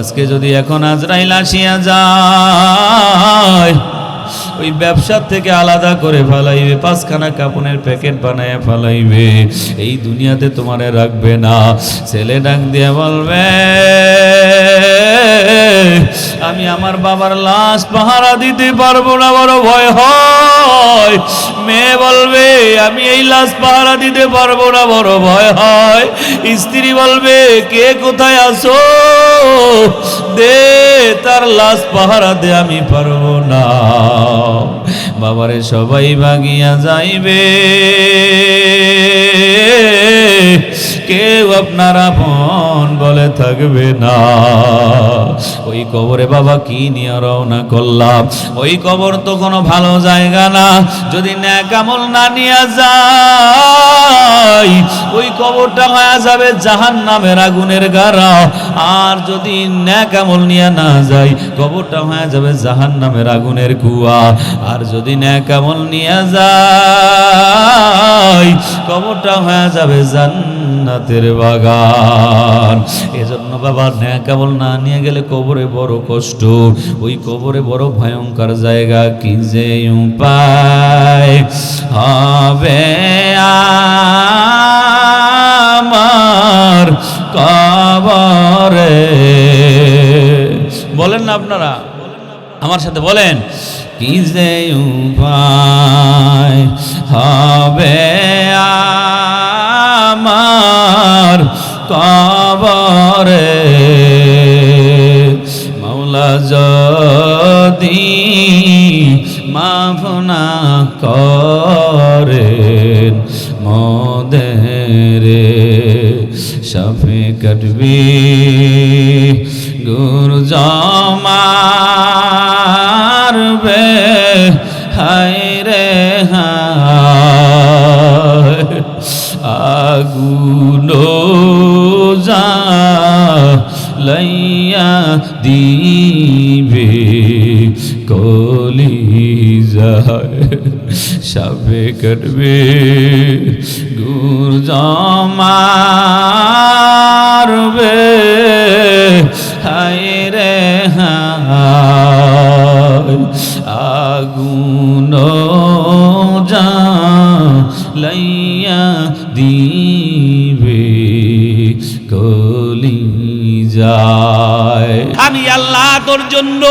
আজকে যদি এখন আজরাইল আসিয়া যায়, ওই ব্যবসার থেকে আলাদা করে ফেলাইবে, 5খানা কাপড়ের প্যাকেট বানায় ফেলাইবে, এই দুনিয়াতে তোমারে রাখবে না। ছেলে ডাক দিয়ে বলবে, আমি আমার বাবার লাশ পাহারা দিতে পারবো না, বড় ভয় হয়। মেয়ে বলবে, আমি এই লাশ পাহারা দিতে পারবো না, বড় ভয় হয়। স্ত্রী বলবে, কে কোথায় আছো, দে তার লাশ পাহারা দে, আমি পারবো না। বাবারে সবাই ভাগিয়া যাইবে, কেউ আপনার আপন বলে থাকবে না। ওই কবরে বাবা কি নিয়ে রওনা করলাম? ওই কবর তো কোনো ভালো জায়গা না। যদি নেক আমল না নিয়ে যাই, ওই কবরটা হয়ে যাবে জাহান্নামের আগুনের গাড়া। আর যদি নেক আমল নিয়ে না যাই, কবরটা হয়ে যাবে জাহান্নামের আগুনের কুয়া। আর যদি নেক আমল নিয়ে যাই, কবরটা হয়ে যাবে জান্নাতের বাগান। এজন্য বাবা নেক আমল না নিয়ে গেলে কবরে বড় কষ্ট, ওই কবরে বড় ভয়ঙ্কর জায়গা। কি যে উপায় হবে আমার কবরে, বলেন না আপনারা, আমার সাথে বলেন, কি যে উপায় হবে আমার কবরে, মাওলা যদি মাফ না করেন মোদের সাফে কাটবি গুর জমারবে, হায় রে হায় আগুন জ্বালাইয়া দিবে কলিজায়, সাপে কাটবে গুর জমারবে, হায় রে হায় আগুন জ্বালাইয়া দিবে কলিজায়। আমি আল্লাহ তোর জন্য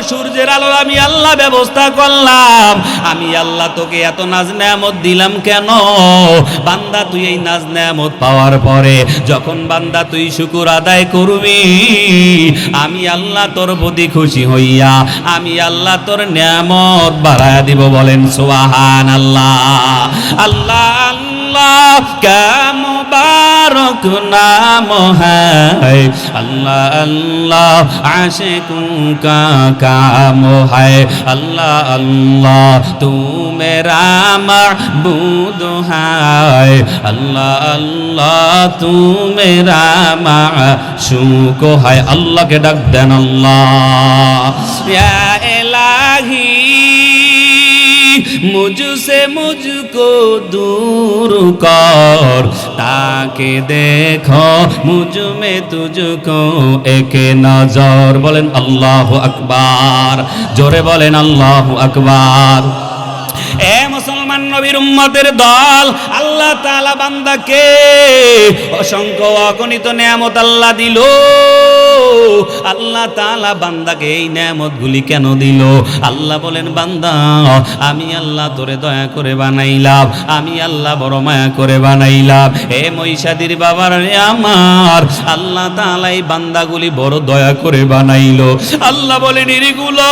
সূর্যের আলো আমি আল্লাহ ব্যবস্থা করলাম। আমি আল্লাহ তোকে এত নাজ নেয়ামত দিলাম কেন? বান্দা তুই এই নাজ নেয়ামত পাওয়ার পরে যখন বান্দা তুই শুকর আদায় করবি, আমি আল্লাহ তোর প্রতি খুশি হইয়া আমি আল্লাহ তোর নেয়ামত বাড়ায়া দিব। বলেন সুবহানাল্লাহ। আল্লাহ আল্লাহ কা মুবারক নাম হ্যায়, আল্লাহ আল্লাহ আশিকু কা কাম হ্যায়, আল্লাহ আল্লাহ তু মেরা মাবুদ হ্যায়, আল্লাহ আল্লাহ তু মেরা মাশুক হ্যায়। আল্লাহকে ডাক দেন, আল্লাহ ইয়া ইলাহি मुझसे मुझको दूर कर, ताके देखो मुझ में तुझको एक नजर। बोलें अल्लाहु अकबर, जोरे बोलें अल्लाहु अकबर। এ মুসলমান নবীর উম্মতের দল, আল্লাহ তাআলা বান্দাকে অসংখ্য অগণিত নেয়ামত আল্লাহ দিল। আল্লাহ তাআলা বান্দাকে এই নেয়ামতগুলি কেন দিল? আল্লাহ বলেন, বান্দা আমি আল্লাহ তোরে দয়া করে বানাইলাম, আমি আল্লাহ বড় মায়া করে বানাইলাম। এ মহিষাদির বাবার আমার আল্লাহ তাআলা এই বান্দাগুলি বড় দয়া করে বানাইলো। আল্লাহ বলেন, এগুলো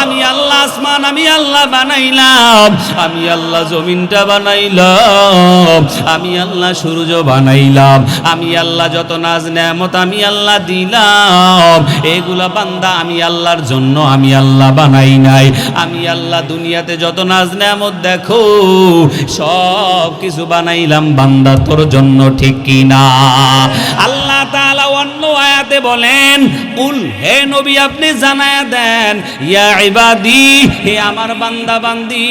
আমি আল্লাহ আসমান আমি আল্লাহ বানাইলাম, আমি আল্লাহ জমিনটা বানাইলাম, আমি আল্লাহ সূর্য বানাইলাম, আমি আল্লাহ যত নাজ নেয়ামত আমি আল্লাহ দিলাম, এগুলা বান্দা আমি আল্লাহর জন্য আমি আল্লাহ বানাই নাই। আমি আল্লাহ দুনিয়াতে যত নাজ নেয়ামত দেখো সব কিছু বানাইলাম বান্দা তোর জন্য, ঠিক কি না? আল্লাহ তাআলা অন্য আয়াতে বলেন, কুল হে নবী আপনি জানায়া দেন ইয়া ইবাদি হে আমার বান্দা বান্দি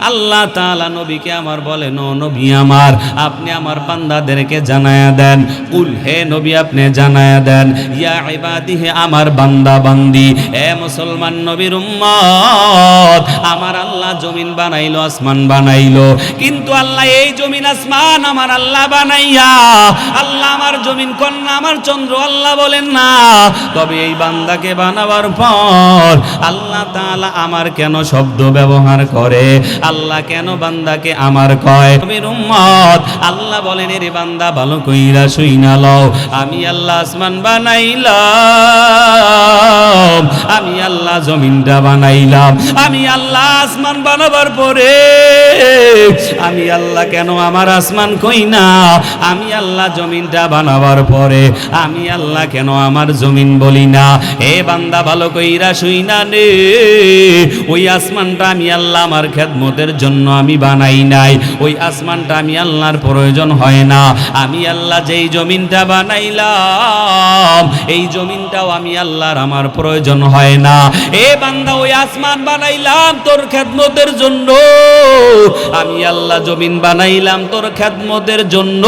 আল্লাহ তাআলা নবীকে আমার বলেন ও নবী আমার আপনি আমার বান্দাদেরকে জানায়া দেন কুল হে নবী আপনি জানায়া দেন ইয়া ইবাদি হে আমার বান্দা বান্দি হে মুসলমান নবীর উম্মত আমার আল্লাহ জমিন বানাইলো আসমান বানাইলো কিন্তু আল্লাহ এই জমিন আসমান আমার আল্লাহ বানাইয়া আল্লাহ আমার জমিন কন্যা আমার চন্দ্র আল্লাহ বলেন না তবে এই বান্দাকে বানাবার পর আল্লাহ তাআলা আমার কেন শব্দ ব্যবহার করে আল্লাহ কেন বান্দাকে আমার কয় নবীর উম্মত আল্লাহ বলেন এর বান্দা ভালো কইরা শুইনা লও আমি আল্লাহ আসমান বানাইলাম আমি আল্লাহ জমিনটা বানাইলাম আমি আল্লাহ আসমান বানাবার পরে আমি আল্লাহ কেন আমার আসমান কই না আমি আল্লাহ জমিনটা বানাবার পরে আমি আল্লাহ কেন আমার জমিন বলি না এ বান্দা ভালো কইরা শুইনা নে ওই আসমানটা আমি আল্লাহ আমার খেদমতের জন্য আমি বানাই নাই ওই আসমানটা আমি আল্লাহর প্রয়োজন হয় না আমি আল্লাহ যেই জমিনটা বানাইলাম এই জমিনটাও আমি আল্লাহর আমার প্রয়োজন হয় না এ বান্দা ওই আসমান বানাইলাম তোর খেদমতের জন্য আমি আল্লাহ জমিন বানাইলাম তোর খেদমতের জন্য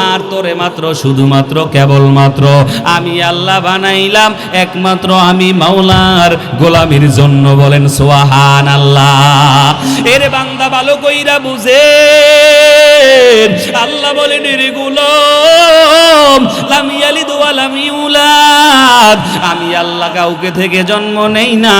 আর তোরে মাত্র শুধুমাত্র কেবলমাত্র আমি আল্লাহ বানাইলাম একমাত্র আমি মাওলার গোলামির জন্য বলেন সুবহানাল্লাহ এর বান্দা ভালো কইরা বুঝে আল্লাহ বলেন রে গোলাম লাম ইয়ালিদ ওয়া লাম ইউলাদ আমি আল্লাহ কাউকে থেকে জন্ম নেই না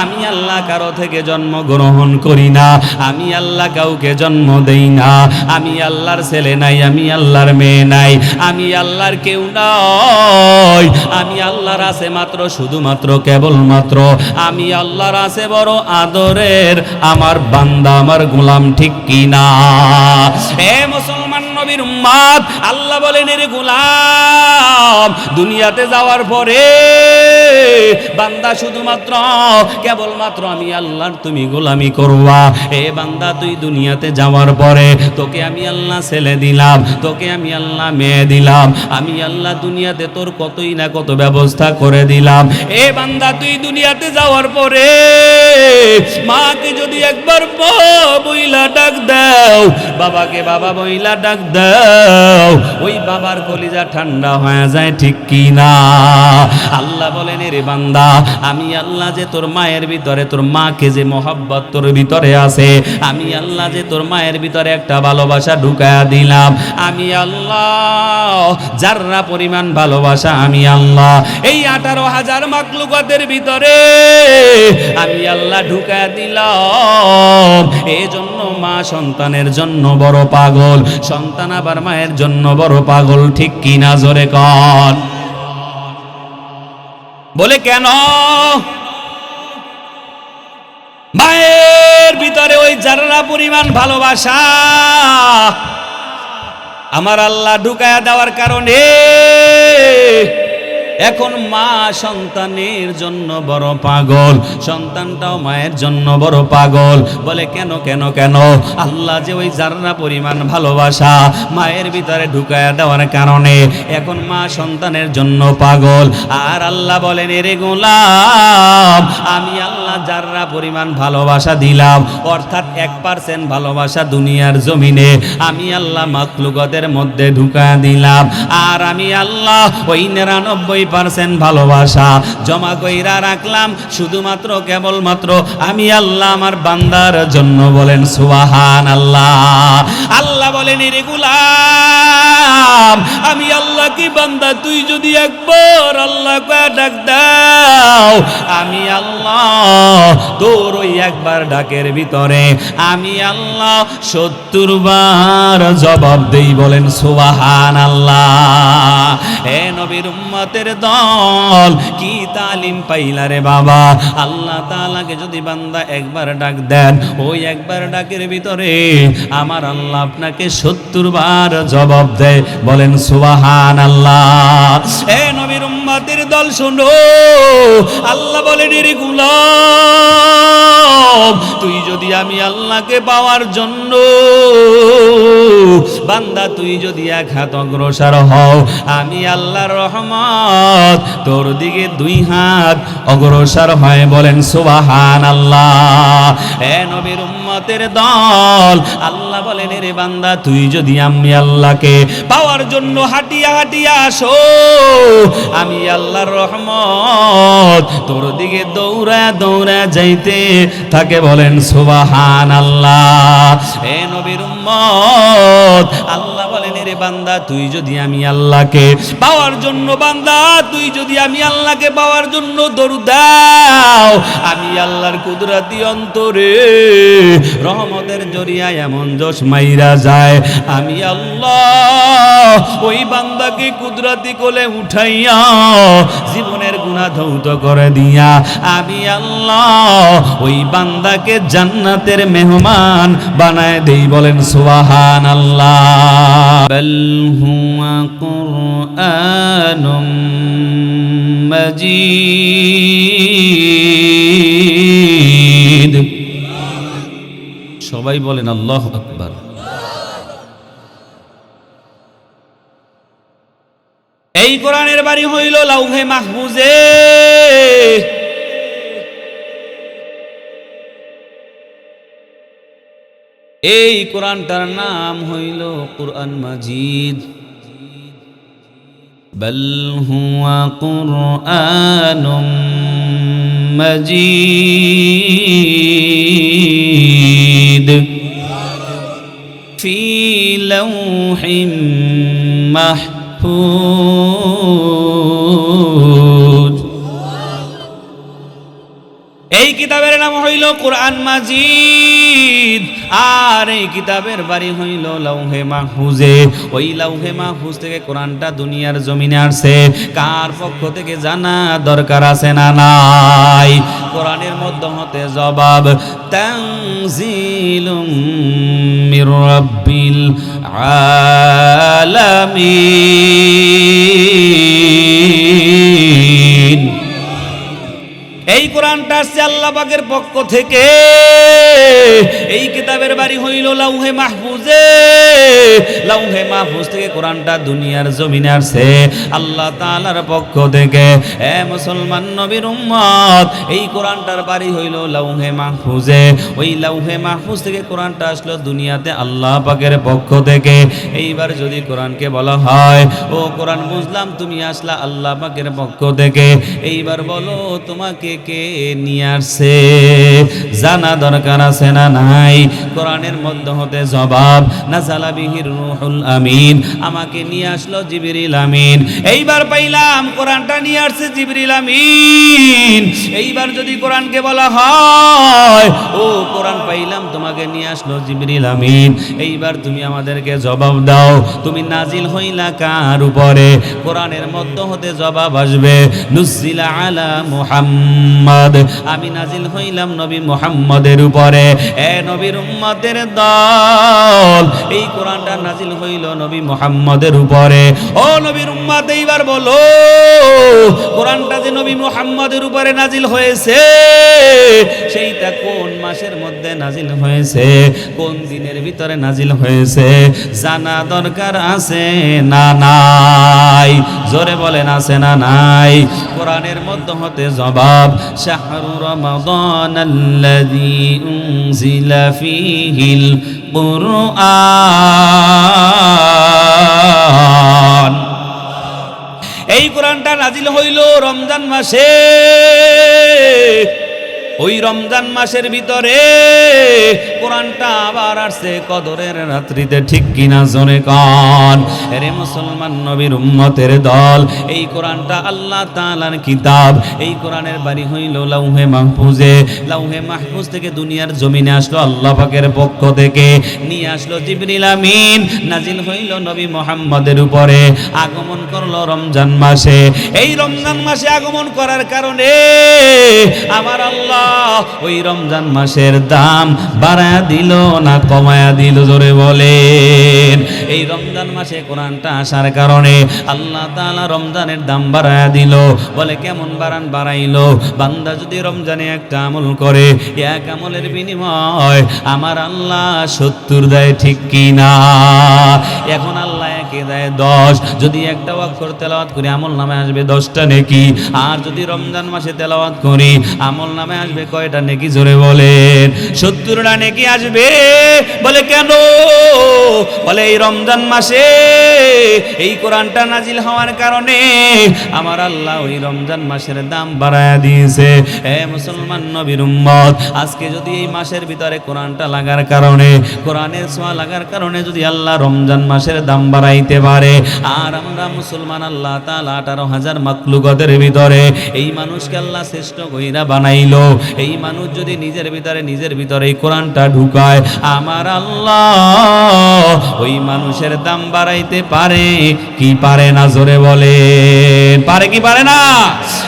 আমি আল্লাহ কারো থেকে জন্ম গ্রহণ করি না আমি আল্লাহ কাউকে জন্ম দেই না আমি আল্লাহর ছেলে নাই আমি আল্লাহর মেয়ে নাই আমি আল্লাহর কেউ নয় আমি আল্লাহর আছে মাত্র শুধুমাত্র কেবলমাত্র আমি আল্লাহর আছে বড় আদরের আমার বান্দা আমার গোলাম ঠিক কি না এ মুসলমান নবীর উম্মত আল্লাহ বলেন এর গোলাম দুনিয়াতে যাওয়ার পরে বান্দা শুধুমাত্র কেবলমাত্র আমি আল্লাহর তুমি গোলামি করবা এ বান্দা তুই দুনিয়াতে যাওয়ার পরে তোকে আমি আল্লাহ ছেলে দিলাম তোকে আমি আল্লাহ মেয়ে দিলাম আমি আল্লাহ দুনিয়াতে তোর কতই না কত ব্যবস্থা করে দিলাম এ বান্দা তুই দুনিয়াতে যাওয়ার পরে মাকে যদি একবার বইলা ডাক দাও বাবাকে বাবা বইলা ডাক দাও ওই বাবার কলিজা ঠান্ডা হয়ে যায় ঠিক কি না আল্লাহ বলেন রে বান্দা আমি আল্লাহ যে তোর মায়ের ভিতরে তোর মাকে যে মহব্বত তোর ভিতরে আছে আমি আল্লাহ যে তোর মায়ের ভিতরে একটা ভালোবাসা ঢুকায়া দিলাম আমি আল্লাহ যাররা পরিমাণ ভালোবাসা আমি আল্লাহ এই 18,000 মাখলুকাতের ভিতরে আমি আল্লাহ ঢুকায়া দিলাম এই জন্য মা সন্তানের জন্য বড় পাগল সন্তান আবার মায়ের জন্য বড় পাগল ঠিক কি না জোরে কর বলে কেন মায়ের ভিতরে ওই যারা পরিমাণ ভালোবাসা আমার আল্লাহ ঢুকায়া দেওয়ার কারণে এখন মা সন্তানের জন্য বড় পাগল সন্তানটাও মায়ের জন্য বড় পাগল বলে কেন কেন কেন আল্লাহ যে ওই যারা পরিমাণ ভালোবাসা মায়ের ভিতরে ঢুকায়া দেওয়ার কারণে এখন মা সন্তানের জন্য পাগল আর আল্লাহ বলেন রে গোলাম আমি আল্লাহ যারা পরিমাণ ভালোবাসা দিলাম অর্থাৎ 1% ভালোবাসা দুনিয়ার জমিনে আমি আল্লাহ মাখলুকাতের মধ্যে ঢুকায়া দিলাম আর আমি আল্লাহ ওই 99% ভালোবাসা জমা কইরা রাখলাম শুধুমাত্র কেবলমাত্র আমি আল্লাহ আমার বান্দার জন্য বলেন সুবহানাল্লাহ আল্লাহ বলেন রে গোলাম আমি আল্লাহ কি বান্দা তুই যদি একবার আল্লাহ কয়ে ডাক দাও আমি আল্লাহ তোর ওই একবার ডাকের ভিতরে আমি আল্লাহ 70 বার জবাব দেই বলেন সুবহানাল্লাহ হে নবীর উম্মতের দল কি তালিম পাইলা রে বাবা আল্লাহ তাআলাকে যদি বান্দা একবার ডাক দেন ওই একবার ডাকের ভিতরে আমার আল্লাহ আপনাকে 70 বার জবাব দেয় বলেন সুবহানাল্লাহ হে নবীর উম্মত উম্মতের দল শোনো, আল্লাহ বলেন রে গোলাম, তুই যদি আমি আল্লাহকে পাওয়ার জন্য বান্দা তুই যদি এক হাত অগ্রসর হও, আমি আল্লাহর রহমত তোর দিকে 2 হাত অগ্রসর হয়। বলেন সুবহানাল্লাহ। এ নবীর উম্মতের দল, আল্লাহ বলেন রে বান্দা তুই যদি আমি আল্লাহকে পাওয়ার জন্য হাঁটিয়া হাঁটিয়া আসো, আমি আল্লাহর রহমত তোর দিকে দৌড়া দৌড়া যাইতে থাকে। বলেন সুবহানাল্লাহ। এ নবীর উম্মত, আল্লাহ বলেন রে বান্দা তুই যদি আমি আল্লাহকে পাওয়ার জন্য, বান্দা তুই যদি আমি আল্লাহকে পাওয়ার জন্য দৌড় দাও, আমি আল্লাহর কুদরতি অন্তরে রহমতের জরিয়ায় এমন জোশ মাইরা যায়, আমি আল্লাহ ওই বান্দাকে কুদরতি কোলে উঠাইয়া জীবনের গুনাহ ধৌত করে দিয়া আমি আল্লাহ ওই বান্দাকে জান্নাতের মেহমান বানায় দেই। বলেন সুবহানাল্লাহ। বল হুয়া কুরআনুম মাজিদ। সবাই বলেন আল্লাহু আকবার। এই কোরআনের বাড়ি হইল লাউহে মাহফুজে। এই কোরআনটার নাম হইল কুরআন মাজিদ। বল হুয়া কুরআনুম মাজিদ ফি লাউহিম মাহফুজ। এই কিতাবের নাম হইল কুরআন মাজিদ, আর এই কিতাবের বাড়ি হইল লাউহে মাহফুজে। ওই লাউহে মাহফুজ থেকে কোরআনটা দুনিয়ার জমিনে আসছে। কার পক্ষ থেকে জানা দরকার আছে না নাই? কোরআনের মধ্যে হতে জবাব, তানজিলুম মির রাব্বিল আলামিন। এই কোরআনটা আসছে আল্লাহ পাকের পক্ষ থেকে। এই কিতাবের বাড়ি হইল লাউহে মাহফুজে। লাউহে মাহফুজ থেকে কোরআনটা দুনিয়ার জমিনে আসছে আল্লাহ তাআলার পক্ষ থেকে। এ মুসলমান নবীর উম্মত, এই কোরআনটার বাড়ি হইল লাউহে মাহফুজে। ওই লাউহে মাহফুজ থেকে কোরআনটা আসলো দুনিয়াতে আল্লাহ পাকের পক্ষ থেকে। এইবার যদি কোরআনকে বলা হয়, ও কোরআন বুঝলাম তুমি আসলা আল্লাহ পাকের পক্ষ থেকে, এইবার বলো তোমাকে কে নিয়ে আসছে? জানা দরকার আছে না নাই? কোরআনের মধ্যে হতে জবাব, নাযালা বিহির রূহুল আমিন, আমাকে নিয়ে আসলো জিবরিল আমিন। এইবার পাইলাম কোরআনটা নিয়ে আসছে জিবরিল আমিন। এইবার যদি কোরআনকে বলা হয়, ও কোরআন পাইলাম তোমাকে নিয়ে আসলো জিবরিল আমিন, এইবার তুমি আমাদেরকে জবাব দাও, তুমি নাজিল হইলা কার উপরে? কোরআনের মধ্যে হতে জবাব আসবে, নুজিলা আলা মুহাম্মদ, আমি নাজিল হইলাম নবী মুহাম্মদের উপরে। এ নবীর উম্মতের দল, এই কোরআনটা নাজিল হইল নবী মুহাম্মদের উপরে। ও নবীর উম্মত, এইবার বলো কোরআনটা যে নবী মুহাম্মদের উপরে নাজিল হয়েছে, সেইটা কোন মাসের মধ্যে নাজিল হয়েছে, কোন দিনের ভিতরে নাজিল হয়েছে? জানা দরকার আছে না নাই? জোরে বলেন আছে না নাই? কোরআনের মধ্যে হতে জবাব, শাহরু রমাদানাল্লাযী উনজিলা ফীহিল কুরআন। এই কোরআনটা নাজিল হইল রমজান মাসে। ওই রমজান মাসের ভিতরে কোরআনটা আবার আসছে কদরের রাত্রিতে, ঠিক কিনা জোরে কান? আরে মুসলমান নবীর উম্মতের দল, এই কোরআনটা আল্লাহ তাআলার কিতাব। এই কোরআনের বাড়ি হইল লাউহে মাহফুজে। লাউহে মাহফুজ থেকে দুনিয়ার জমিনে আসলো আল্লাহ পাকের পক্ষ থেকে, নিয়ে আসলো জিবরিল আমিন, নাজিল হইল নবী মুহাম্মদের উপরে, আগমন করলো রমজান মাসে। এই রমজান মাসে আগমন করার কারণে আমার আল্লাহ ওই রমজান মাসের দাম বাড়ায়া দিল না কমায়া দিল? জোরে বলেন। এই রমজান মাসে কোরআনটা আসার কারণে আল্লাহ তাআলা রমজানের দাম বাড়ায়া দিল। বলে কেমন বাড়াইলো? বান্দা যদি রমজানে একটা আমল করে, এক আমলের বিনিময় আমার আল্লাহ 70 দেয়, ঠিক কি না? এখন আল্লাহ একে দেয় 10। যদি একটা ওয়াক্ত তেলাওয়াত করি আমল নামে আসবে 10টা নেকি। আর যদি রমজান মাসে তেলাওয়াত করি আমল নামে আসবে কয়টা নেকি? জোরে বলেন। 70টা নেকি আসবে। বলে কেন? বলে এই রমজান মাসে এই কোরআনটা নাজিল হওয়ার কারণে আমার আল্লাহ ওই রমজান মাসের দাম বাড়ায়া দিয়েছে। হে মুসলমান নবীর উম্মত, আজকে যদি এই মাসের ভিতরে কোরআনটা লাগার কারণে, কোরআনের ছোঁয়া লাগার কারণে যদি আল্লাহ রমজান মাসের দাম বাড়াইতে পারে, আর আমরা মুসলমান আল্লাহ তাআলা 18,000 মাখলুকাতের ভিতরে এই মানুষকে আল্লাহ শ্রেষ্ঠ কইরা বানাইলো, এই মানুষ যদি নিজের ভিতরে এই কোরআনটা ঢুকায়, আমার আল্লাহ ওই মানুষের দাম বাড়াইতে পারে কি পারে না? জোরে বলেন। পারে কি পারে না?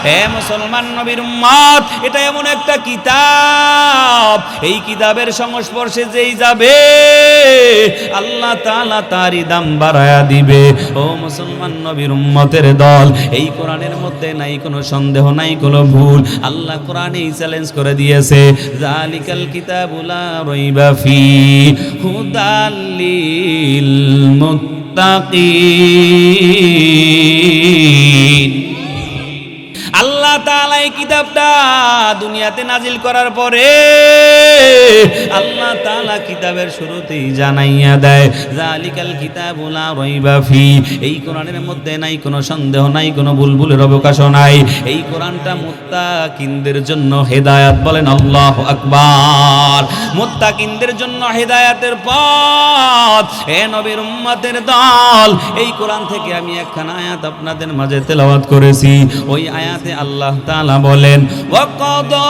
হে মুসলমান নবীর উম্মত, এটা এমন একটা কিতাব, এই কিতাবের সংস্পর্শে যেই যাবে আল্লাহ তাআলা তারই দাম বাড়ায়া দিবে। ও মুসলমান নবীর উম্মতের দল, এই কোরআনের মধ্যে নাই কোনো সন্দেহ, নাই কোনো ভুল। আল্লাহ কোরআনেই চ্যালেঞ্জ করে দিয়েছে, যালিকাল কিতাবু লা রাইবা ফি হুদাল লিল মুত্তাকিন। আল্লাহ তাআলা এই কিতাবটা দুনিয়াতে নাজিল করার পরে আল্লাহ তাআলা কিতাবের শুরুতেই জানাইয়া দেয়, যালিকাল কিতাবু লা রাইবা ফি। এই কোরআনের মধ্যে নাই কোনো সন্দেহ, নাই কোনো ভুলের অবকাশও নাই। এই কোরআনটা মুত্তাকিনদের জন্য হেদায়েত। বলেন আল্লাহু আকবার। মুত্তাকিনদের জন্য হেদায়েতের পথ। হে নবীর উম্মতের দল, এই কোরআন থেকে আমি একখানা আয়াত আপনাদের মাঝে তেলাওয়াত করেছি। ওই আয়াতে আল্লাহ তাআলা বলেন, ওয়া কাদা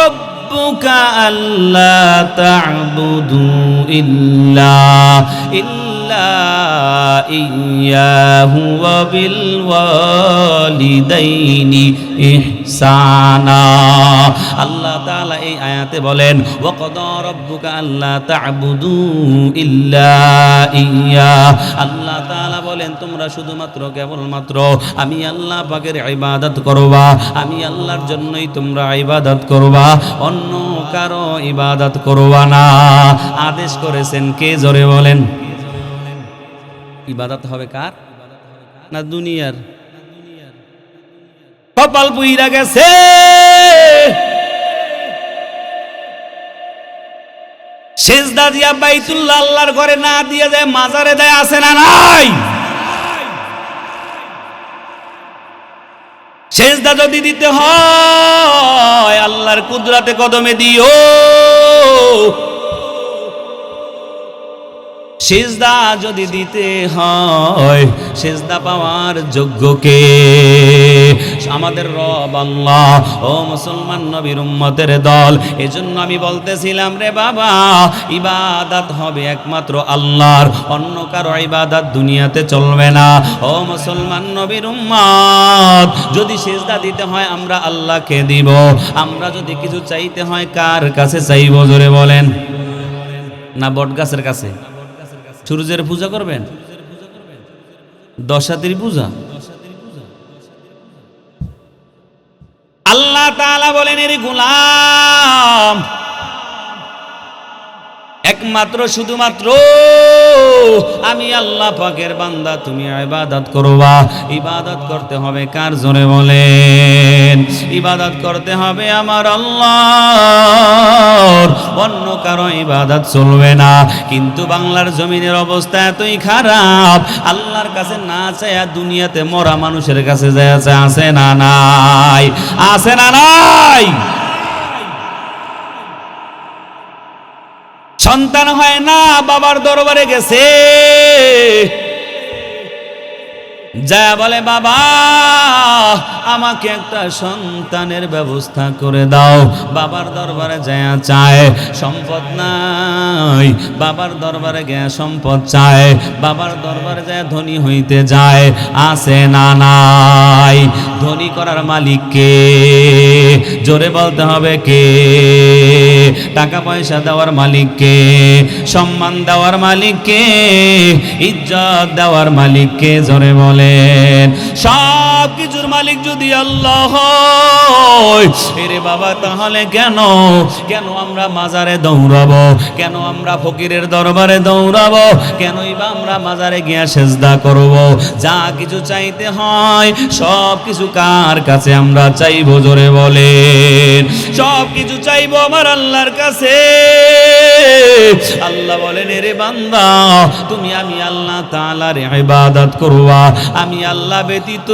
রাব্বুকা আল্লা তা'বুদু ইল্লা ইয়াহু ওয়া বিল ওয়ালিদাইনি ইহসানা। আল্লাহ তাআলা এই আয়াতে বলেন, ওয়া কাদা রাব্বুকা আল্লা তা'বুদু ইল্লা ইয়া। আল্লাহ তাআলা বলেন, তোমরা শুধুমাত্র কেবলমাত্র আমি আল্লাহ পাকের ইবাদত করবা, আমি আল্লাহর জন্যই তোমরা ইবাদত করবা, অন্য কারো ইবাদত করবা না। আদেশ করেছেন কে? জোরে বলেন। ইবাদত হবে কার? না দুনিয়ার? কপাল পুইরা গেছে। সেজদা দিয়া বাইতুল্লাহ আল্লাহর ঘরে না দিয়া যায় মাজারে দেয়, আছে না নাই? সেজদা যদি দিতে হয় আল্লাহর কুদরতে কদমে দিও। সেজদা যদি দিতে হয়, সেজদা পাওয়ার যোগ্য কে? আমাদের রব আল্লাহ। ও মুসলমান নবীর উম্মতের দল, এজন্য আমি বলতেছিলাম রে বাবা, ইবাদত হবে একমাত্র আল্লাহর, অন্য কারো ইবাদত দুনিয়াতে চলবে না। ও মুসলমান নবীর উম্মত, যদি সেজদা দিতে হয় আমরা আল্লাহকে দিব, আমরা যদি কিছু চাইতে হয় কার কাছে চাইব? জোরে বলেন। না বট গাছের কাছে? সূর্যের পূজা করবেন? দশাতির পূজা? আল্লাহ তাআলা বলেন, এর গোলাম একমাত্র শুধুমাত্র আমি আল্লাহ পাকের বান্দা, তুমি ইবাদত করবা। ইবাদত করতে হবে কার? জোরে বলেন। ইবাদত করতে হবে আমার আল্লাহর, অন্য কারো ইবাদত চলবে না। কিন্তু বাংলার জমিনের অবস্থা এতই খারাপ, আল্লাহর কাছে না চাইয়া দুনিয়াতে মরা মানুষের কাছে যায়। আছে না নাই? আছে না নাই? সন্তান হয় না, বাবার দরবারে গেছে, যা বলে বাবা আমাকে একটা সন্তানের ব্যবস্থা করে দাও। বাবার দরবারে যায় চায়, সম্পদ নাই, বাবার দরবারে গিয়ে সম্পদ চায়, বাবার দরবারে যায় ধনী হইতে যায়। আছে না নাই? ধনী করার মালিক কে? জোরে বলতে হবে কে? টাকা পয়সা দেওয়ার মালিক কে? সম্মান দেওয়ার মালিক কে? ইজ্জত দেওয়ার মালিক কে? জোরে বলেন। সব কিছুর মালিক যদি আল্লাহ হয়, এরে বাবা তাহলে কেন আমরা মাজারে দৌড়াবো? কেন আমরা ফকিরের দরবারে দৌড়াবো? কেনই বা আমরা মাজারে গিয়া সেজদা করব? যা কিছু চাইতে হয় সব কিছু কার কাছে আমরা চাইবো? জোরে বলেন। সব কিছু চাইবো আমার আল্লাহর কাছে। আল্লাহ বলেন, এরে বান্দা তুমি আমি আল্লাহ তাআলার ইবাদত করবা, আমি আল্লাহ ব্যতীত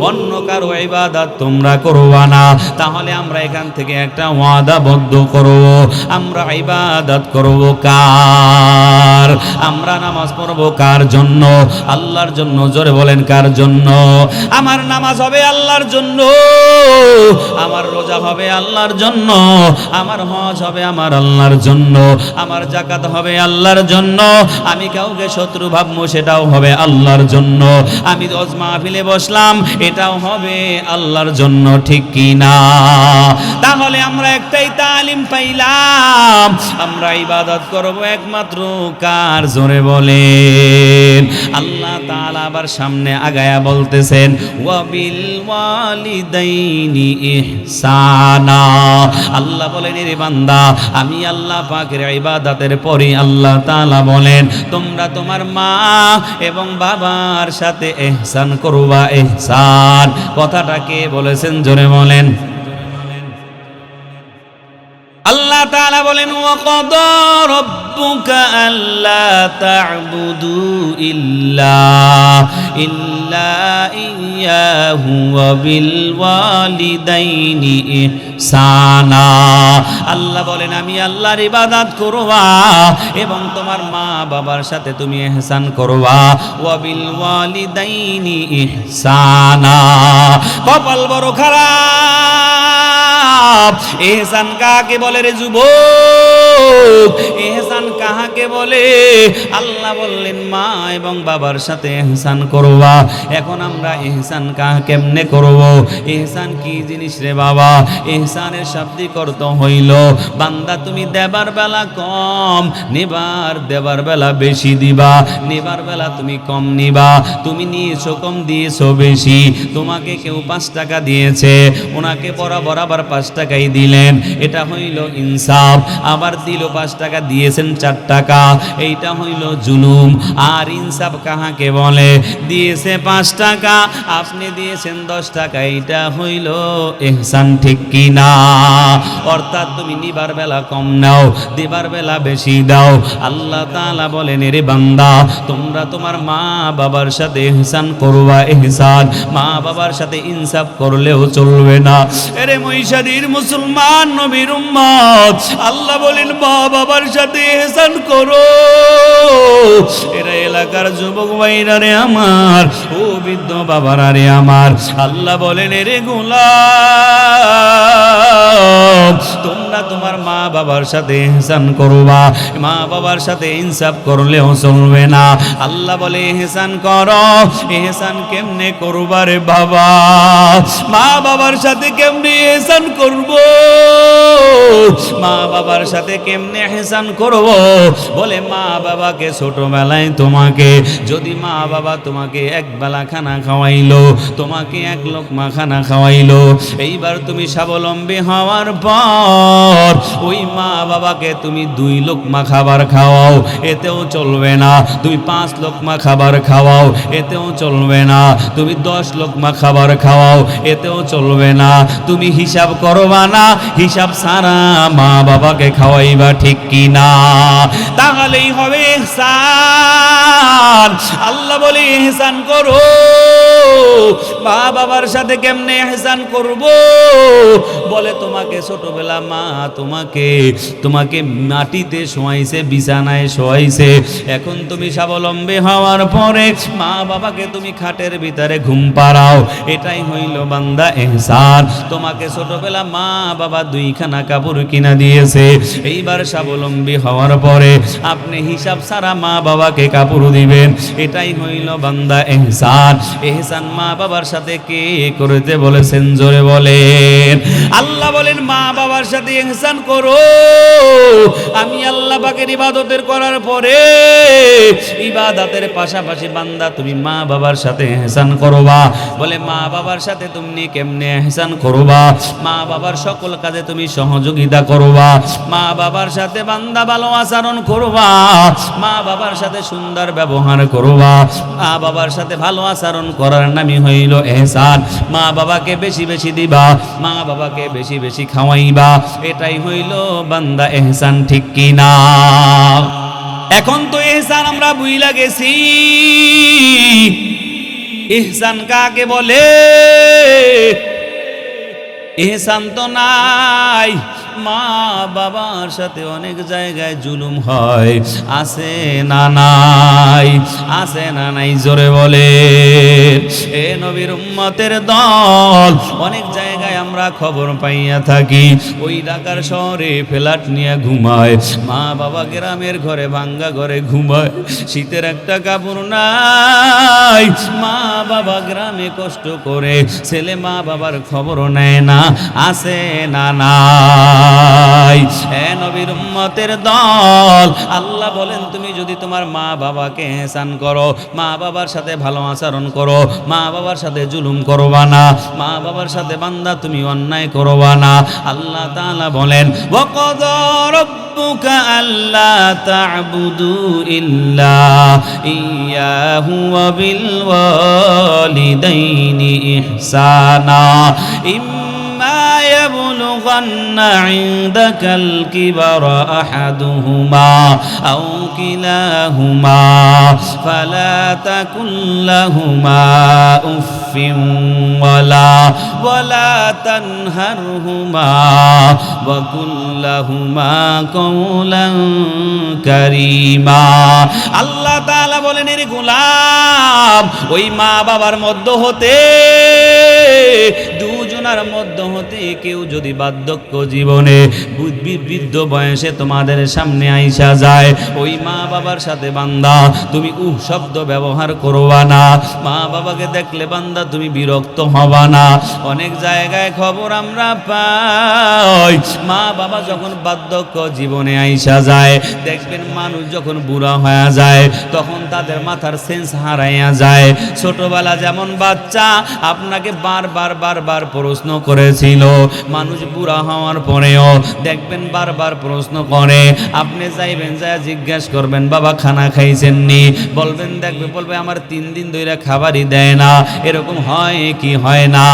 অন্য কারো ইবাদত তোমরা করবা না। তাহলে আমরা এখান থেকে একটা ওয়াদাবদ্ধ করব, আমরা ইবাদত করব কার? আমরা নামাজ পড়ব কার জন্য? আল্লাহর জন্য। জোরে বলেন, কার জন্য? আমার নামাজ হবে আল্লাহর জন্য, আমার রোজা হবে আল্লাহর জন্য, আমার হজ হবে আমার আল্লাহর জন্য, আমার যাকাত হবে আল্লাহর জন্য। আমি কাউকে শত্রু ভাববো সেটাও হবে আল্লাহর জন্য। আমি রোজ মাহফিলে বসলাম এটাও হবে আল্লাহর জন্য, ঠিক কি না? তাহলে আমরা একটাই তালিম পাইলাম, আমরা ইবাদত করব একমাত্র কার? জোরে বলেন। আল্লাহ তাআলা আবার সামনে আগায়া বলতেছেন, ওয়াবিল ওয়ালিদাইনি ইহসানা। আল্লাহ বলেন, এরে বান্দা আমি আল্লাহ পাকের ইবাদতের পরে আল্লাহ তাআলা বলেন তোমরা তোমার মা এবং বাবার সাথে ইহসান করবা। ইহসান কথাটা কে বলেছেন? জোরে বলেন। আল্লাহ তাআলা বলেন, ওয়াকাদা রাব্বুকা আল্লা তা'বুদু ইল্লা ইয়্যাহু ওয়া বিল ওয়ালিদাইনি ইহসানা। আল্লাহ বলেন আমি আল্লাহর ইবাদত করবা এবং তোমার মা বাবার সাথে তুমি ইহসান করবা। ওয়া বিল ওয়ালিদাইনি ইহসানা। কপাল বড় খারাপ। ইহসান কাকে বলে রে যুবক? ইহসান কাহাকে বলে? আল্লাহ বললেন মা এবং বাবার সাথে ইহসান করবা। এখন আমরা ইহসান কেমনে করব? ইহসান কি জিনিস রে বাবা? ইহসানের শাব্দিক অর্থ হইল বান্দা তুমি দেবার বেলা কম নিবার, দেবার বেলা বেশি দিবা। নিবার বেলা তুমি কম নিবা। তুমি নিয়েছো কম, দিয়েছো বেশি। তোমাকে কেউ 5 টাকা দিয়েছে, ওনাকে বরাবর আবার 5 টাকাই দিলেন, এটা হইল ইনসাফ। আবার দিল 5 টাকা, দিয়েছেন 4 টাকা, এইটা হইল জুলুম। আর ইনসাফ কাহাকে বলে? দিয়েছে 5 টাকা, আপনি দিয়েছেন 10 টাকা, এইটা হইল ইহসান, ঠিক কি না? অর্থাৎ তুমি নিবার বেলা কম নাও, দিবার বেলা বেশি দাও। আল্লাহ তাআলা বলেন, এরে বান্দা তোমরা তোমার মা বাবার সাথে ইহসান করবা। ইহসান মা বাবার সাথে ইনসাফ করলেও চলবে না। এরে মহিষাদীর মুসলমান নবীর উম্মত, আল্লাহ বলেন মা বাবার সাথে ইহসান করো। এরা এলাকার যুবক ভাইরা রে আমার, ও বৃদ্ধ বাবারা রে আমার, আল্লাহ বলেন এরে গোলাম তোমরা তোমার মা বাবার সাথে ইহসান করবা। মা বাবার সাথে ইনসাফ করলেও চলবে না। আল্লাহ বলে ইহসান করো। ইহসান কেমনে করবা রে বাবা? মা বাবার সাথে কেমনে ইহসান করব? মা বাবার সাথে কেমনে ইহসান করব? বলে মা বাবাকে ছোটবেলায় তোমাকে যদি মা বাবা তোমাকে এক বেলা খানা খাওয়াইলো, তোমাকে 1 লোকমা খানা খাওয়াইলো, এইবার তুমি স্বাবলম্বী হওয়ার পর ওই মা বাবাকে তুমি 2 লোকমা খাবার খাওয়াও, এতেও চলবে না। তুমি 5 লোকমা খাবার খাওয়াও, এতেও চলবে না। তুমি 10 লোকমা খাবার খাওয়াও, এতেও চলবে না। তুমি হিসাব করবা না, হিসাব ছাড়া মা বাবাকে খাওয়াইবা, ঠিক কি না? তাহলেই হবে ইহসান। আল্লাহ বলে ইহসান করো। মা বাবার সাথে কেমনে ইহসান করব? বলে তোমাকে ছোটবেলা মা তোমাকে মাটিতে শোয়াইছে, বিছানায় শোয়াইছে। এখন তুমি স্বাবলম্বী হওয়ার পরে মা বাবাকে তুমি খাটের ভিতরে ঘুম পাড়াও, এটাই হইল বান্দা ইহসান। তোমাকে ছোটবেলা মা বাবা 2 খানা কাপড় কিনা দিয়েছে, এই এইবার স্বাবলম্বী হওয়ার পরে আপনি হিসাব ছাড়া মা বাবাকে কাপড় দিবেন, এটাই হইল বান্দা ইহসান। ইহসান মা বাবার সাথে কে করতে বলেছেন? জোরে বলেন। আল্লাহ বলেন মা বাবার সাথে ইহসান করো। আমি আল্লাহ পাকের ইবাদতের করার পরে ইবাদতের পাশাপাশি বান্দা তুমি মা বাবার সাথে ইহসান করবা। বলে মা বাবার সাথে তুমি কেমনে ইহসান করবা? মা বাবার সকল কাজে তুমি সহযোগিতা করবা, মা বাবার সাথে বান্দা ভালো আচরণ করবা, মা বাবার সাথে সুন্দর ব্যবহার করবা। মা বাবার সাথে ভালো আচরণ করার নামই হইল ইহসান। মা বাবাকে বেশি বেশি দিবা, মা বাবাকে বেশি বেশি খাওয়াইবা, এটাই হইল বান্দা ইহসান, ঠিক কি না? এখন তো ইহসান আমরা ভুইলা গেছি। ইহসান কাকে বলে? ইহসান তো নাই। মা বাবার সাথে অনেক জায়গায় জুলুম হয়, আছে না নাই? আছে না নাই? জোরে বলে। এ নবীর উম্মতের দল, অনেক জায়গায় আমরা খবর পাইয়া থাকি, ওই ঢাকার শহরে ফ্ল্যাট নিয়ে ঘুমায়, মা বাবা গ্রামের ঘরে ভাঙ্গা ঘরে ঘুমায়, শীতের একটা কাপড় নাই, মা বাবা গ্রামে কষ্ট করে, ছেলে মা বাবার খবরও নেয় না, আছে না নাই? এ নবীর উম্মতের দল, আল্লাহ বলেন তুমি যদি তোমার মা বাবাকে ইহসান করো, মা বাবার সাথে ভালো আচরণ করো, মা বাবার সাথে জুলুম করবা না, মা বাবার সাথে বান্দা তুমি অন্যায় করবা না। আল্লাহ তাআলা বলেন ওয়াকাদা রাব্বুকা আল্লা তা'বুদু ইল্লা ইয়াহু ওয়া বিল ওয়ালিদাইনি ইহসানা ইম্মা ইয়াবলুগান্না ইনদাকাল কিবারা আহাদুহুমা আও কিলাহুমা ফালা তাকুল লাহুমা উফফিন ওয়ালা তানহারহুমা ওয়া কুল লাহুমা কাওলান কারীমা। আল্লাহ তাআলা বলেন এর গোলাম, ওই মা বাবার মধ্য হতে, দুজনার মধ্য হতে কেউ যদি বার্ধক্য জীবনে বৃদ্ধ বয়সে তোমাদের সামনে আইসা যায়, ওই মা বাবার সাথে বান্দা তুমি শব্দ ব্যবহার করবা না, মা বাবাকে দেখলে বান্দা তুমি বিরক্ত হবা না। অনেক জায়গায় খবর আমরা পাই, মা বাবা যখন বার্ধক্য জীবনে আইসা যায়, দেখবেন মানুষ যখন বুড়া হয়ে যায় তখন তাদের মাথার সেন্স হারাইয়া যায়। ছোটবেলা যেমন বাচ্চা আপনাকে বারবার প্রশ্ন করেছিল, মানুষ বুড়া হওয়ার পরেও দেখবেন বারবার প্রশ্ন করে। আপনি যাইবেন, যায় জিজ্ঞাসা করবেন বাবা খানা খাইছেন নি? বলবেন, দেখবে বলবে আমার 3 দিন ধরে খাবারই দেয় না। এরকম হয় কি হয় না?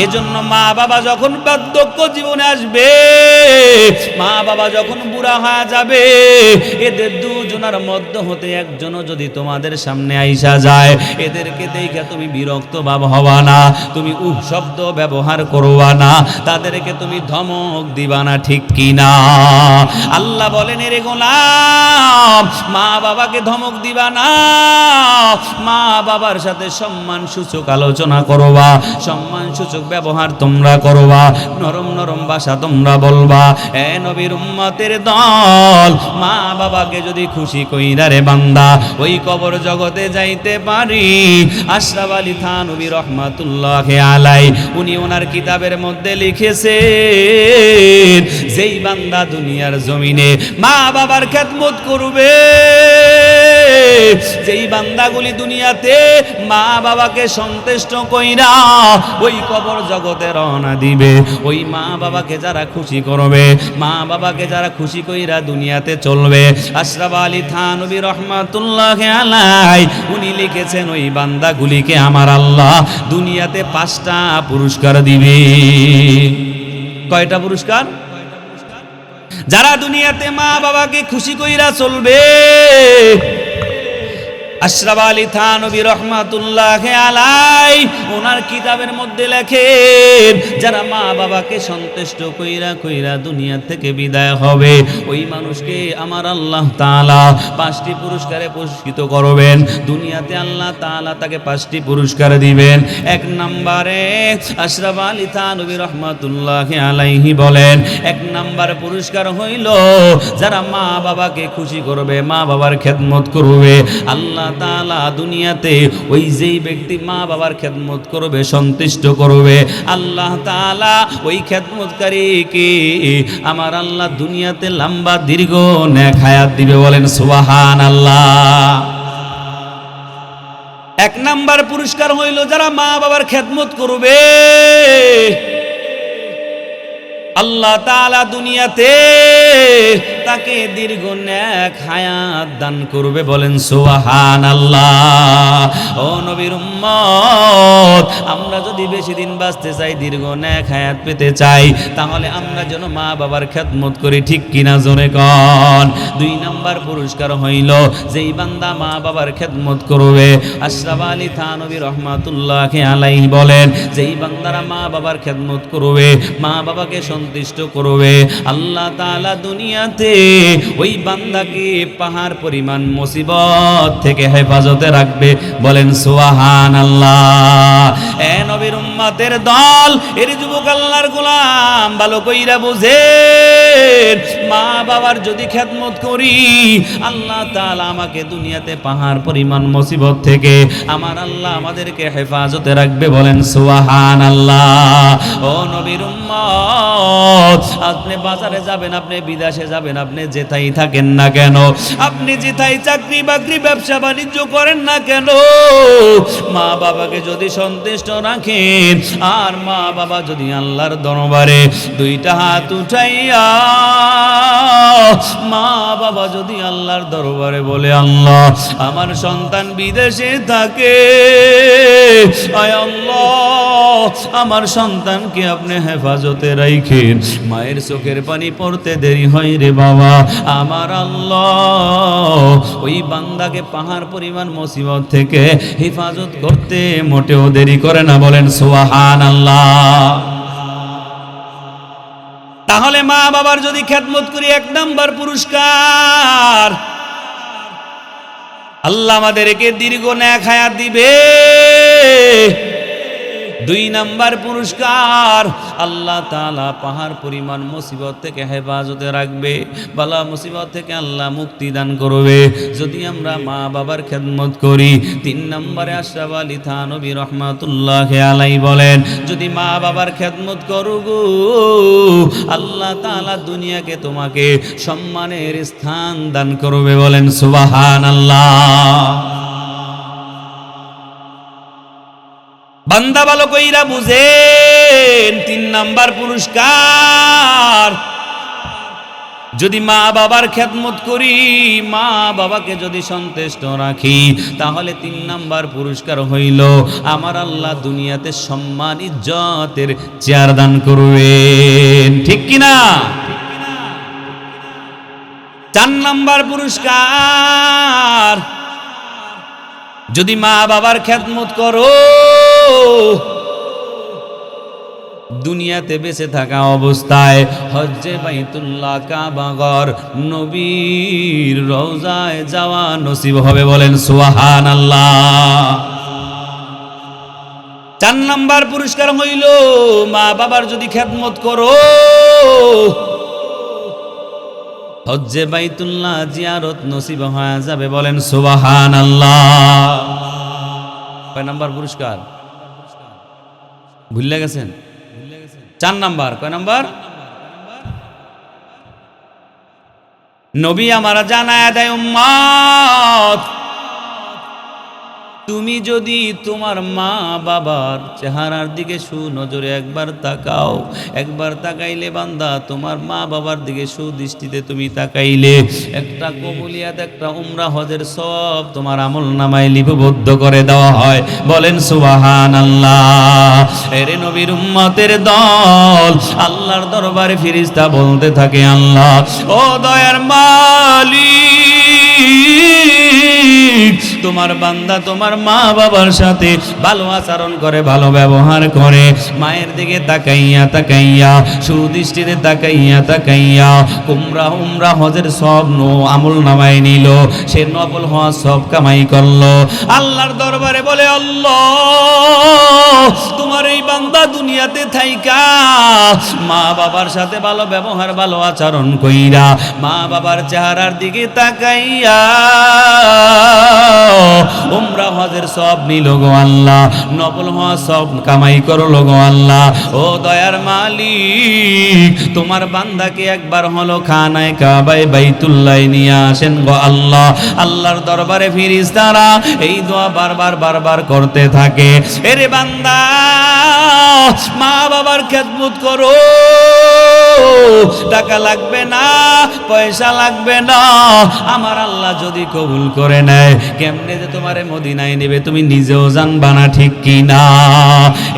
এজন্য মা বাবা যখন বার্ধক্য জীবনে আসবে, মা বাবা যখন বুড়া হয়ে যাবে, এদের দুজনের মধ্য হতে একজনও যদি তোমাদের সামনে আইসা যায়, এদেরকে দেখে তুমি বিরক্ত ভাব হবা না, তুমি শব্দ ব্যবহার করবা না, তাদেরকে তুমি ধমক দিবা না, ঠিক কি না? আল্লাহ বলেন এরে গোলাম, মা বাবাকে ধমক দিবা না, মা বাবার সাথে সম্মান সূচক আলোচনা করবা, সম্মান সূচক ব্যবহার তোমরা করবা, নরম নরম ভাষা তোমরা বলবা। এ নবীর উম্মতের দল, মা বাবাকে যদি খুশি কইরা রে বান্দা ওই কবর জগতে যাইতে পারি। আশরাফ আলী থানভী রহমাতুল্লাহ আলাই, উনি ওনার কিতাবের মধ্যে লিখেছেন, যেই বান্দা দুনিয়ার জমিনে মা বাবার খেদমত করবে, যেই বান্দাগুলি দুনিয়াতে মা বাবাকে সন্তুষ্ট কইরা ওই কবর জগতে রওনা দিবে, ওই মা বাবাকে যারা খুশি করবে, মা বাবাকে যারা খুশি কইরা দুনিয়াতে চলবে, আশরাফ আলী থানভী রহমাতুল্লাহ আলাই উনি লিখেছেন ওই বান্দাগুলিকে আমার আল্লাহ দুনিয়াতে 5টা পুরস্কার দিবে। কয়টা পুরস্কার? যারা দুনিয়াতে মা বাবাকে খুশি কইরা চলবে, আশরাফ আলী থানভী রহমাতুল্লাহি আলাইহি ওনার কিতাবের মধ্যে লেখেন, যারা মা বাবাকে সন্তুষ্ট কইরা কইরা দুনিয়া থেকে বিদায় হবে, ওই মানুষকে আমার আল্লাহ তাআলা 5টি পুরস্কারে পুরস্কৃত করবেন। দুনিয়াতে আল্লাহ তাআলা তাকে 5টি পুরস্কার দিবেন। 1 নম্বরে আশরাফ আলী থানভী রহমাতুল্লাহি আলাইহি বলেন, 1 নম্বর পুরস্কার হইল যারা মা বাবাকে খুশি করবে, মা বাবার খেদমত করবে, আল্লাহ তাআলা দুনিয়াতে ওই যেই ব্যক্তি মা বাবার খেদমত করবে, সন্তুষ্ট করবে, আল্লাহ তাআলা ওই খেদমতকারীকে আমার আল্লাহ দুনিয়াতে লম্বা দীর্ঘ নেক হায়াত দিবে। বলেন সুবহানাল্লাহ। 1 নাম্বার পুরস্কার হইল যারা মা বাবার খেদমত করবে, আল্লাহ তাআলা দুনিয়াতে তাকে দীর্ঘ নেক হায়াত দান করবে। বলেন সুবহানাল্লাহ। ও নবীর উম্মত, আমরা যদি বেশি দিন বাঁচতে চাই, দীর্ঘ নেক হায়াত পেতে চাই, তাহলে আমরা যেন মা বাবার খেদমত করি, ঠিক কিনা জোরে কন। 2 নাম্বার পুরস্কার হইল যেই বান্দা মা বাবার খেদমত করবে, আশরাফ আলী থানভী রহমাতুল্লাহি আলাইহি বলেন, যেই বান্দারা মা বাবার খেদমত করবে, মা বাবাকে সন্তুষ্ট করবে, আল্লাহ তাআলা দুনিয়াতে ওই বান্দাকে পাহাড় পরিমাণ মুসিবত থেকে হেফাজতে রাখবে। বলেন সুবহানাল্লাহ। এ নবীর উম্মতের দল, এর যুবক আল্লাহর গোলাম, ভালো কইরা বুঝেন, মা বাবার যদি খেদমত করি, আল্লাহ তাআলা আমাকে দুনিয়াতে পাহাড় পরিমাণ মুসিবত থেকে আমার আল্লাহ আমাদেরকে হেফাজতে রাখবে। বলেন সুবহানাল্লাহ। ও নবীর উম্মত, আপনি বাজারে যাবেন, আপনি বিদেশে যাবেন, আপনি যেথাই থাকেন না কেন, আপনি যেথাই চাকরি বাকরি ব্যবসা বাণিজ্য করেন না কেন, মা বাবাকে যদি সন্তুষ্ট রাখেন, আর মা বাবা যদি আল্লাহর দরবারে 2টা হাত উঠাইয়া মা বাবা যদি আল্লাহর দরবারে বলে, আল্লাহ আমার সন্তান বিদেশে থাকে, আয় আল্লাহ আমার সন্তানকে আপনি হেফাজতে রাখেন, মায়ের চোখের পানি পড়তে দেরি হয় রে বাবা, আমার আল্লাহ ওই বান্দাকে পাহাড় পরিমাণ মুসিবত থেকে হেফাজত করতে মোটেও দেরি করে না। বলেন সুবহানাল্লাহ। তাহলে মা বাবার যদি খেদমত করি, 1 নাম্বার পুরস্কার, আল্লাহ আমাদেরকে দীর্ঘ নেক হায়াত দিবে। 2 নাম্বার পুরস্কার, আল্লাহ তাআলা পাহাড় পরিমাণ মুসিবত থেকে হেফাজতে রাখবে, বালা মুসিবত থেকে আল্লাহ মুক্তি দান করবে যদি আমরা মা বাবার খেদমত করি। 3 নম্বরে আশরাফ আলী থানভী রহমাতুল্লাহি আলাইহি বলেন, যদি মা বাবার খেদমত করো গো, আল্লাহ তাআলা দুনিয়াকে তোমাকে সম্মানের স্থান দান করবে। বলেন সুবহানাল্লাহ। বান্দা ভালো কইরা বুঝেন, 3 নাম্বার পুরস্কার, যদি মা বাবার খেদমত করি, মা বাবাকে যদি সন্তুষ্ট রাখি, তাহলে 3 নাম্বার পুরস্কার হইল আমার আল্লাহ দুনিয়াতে সম্মান ইজ্জতের চেয়ার দান করবেন। ঠিক কিনা? 4 নাম্বার পুরস্কার, যদি মা বাবার খেদমত করো, দুনিয়াতে বেঁচে থাকা অবস্থায় হজ্জে বাইতুল্লাহ, কাবা ঘর, নবীর রওজায় যাওয়া নসিব হবে। বলেন সুবহানাল্লাহ। 4 নাম্বার পুরস্কার হইল মা বাবার যদি খেদমত করো, হজ্জে বাইতুল্লাহ জিয়ারত নসিব হয়ে যাবে। বলেন সুবহানাল্লাহ। কয় নাম্বার পুরস্কার ভুলে গেছেন? 4 নাম্বার। কয় নাম্বার? নবী আমারা জানায় দেয়, উম্মত তুমি যদি তোমার মা বাবার চেহারার দিকে সুনজরে একবার তাকাও, একবার তাকাইলে বান্দা তোমার মা বাবার দিকে সুদৃষ্টিতে তুমি তাকাইলে, একটা কবুলিয়াত, একটা উমরা হজের সব তোমার আমল নামায় লিপিবদ্ধ করে দেওয়া হয়। বলেন সুবহানাল্লাহ। এরে নবীর উম্মতের দল, আল্লাহর দরবারে ফেরেশতা বলতে থাকে, আল্লাহ ও দয়ার মালিক, তোমার বান্দা তোমার মা বাবার সাথে ভালো আচরণ করে, ভালো ব্যবহার করে, মায়ের দিকে তাকাইয়া তাকাইয়া, সুদৃষ্টিতে তাকাইয়া তাকাইয়া কুমরা উমরা হজের সব আমল নামাই নিল, সে নফল হজ সব কামাই করলো। আল্লাহর দরবারে বলে, আল্লাহ তোমার এই বান্দা দুনিয়াতে থাইকা মা বাবার সাথে ভালো ব্যবহার, ভালো আচরণ কইরা, মা বাবার চেহারার দিকে তাকাইয়া উমরা হজের সব নিল গো আল্লাহ, নফল হজ সব কামাই করলো গো আল্লাহ। ও দয়ার মালিক, তোমার বান্দাকে একবার হলো খানায় কাবায় বাইতুল্লাহ নিয়ে আসেন গো আল্লাহ। আল্লাহর দরবারে ফেরেশতারা এই দোয়া বারবার বারবার করতে থাকে, এরে বান্দা মা বাবার খেদমত করো, টাকা লাগবে না, পয়সা লাগবে না, আমার আল্লাহ যদি কবুল করে নেয় কেমনে যে তোমারে মদিনায় নেবে তুমি নিজেও জানবা না, ঠিক কি না?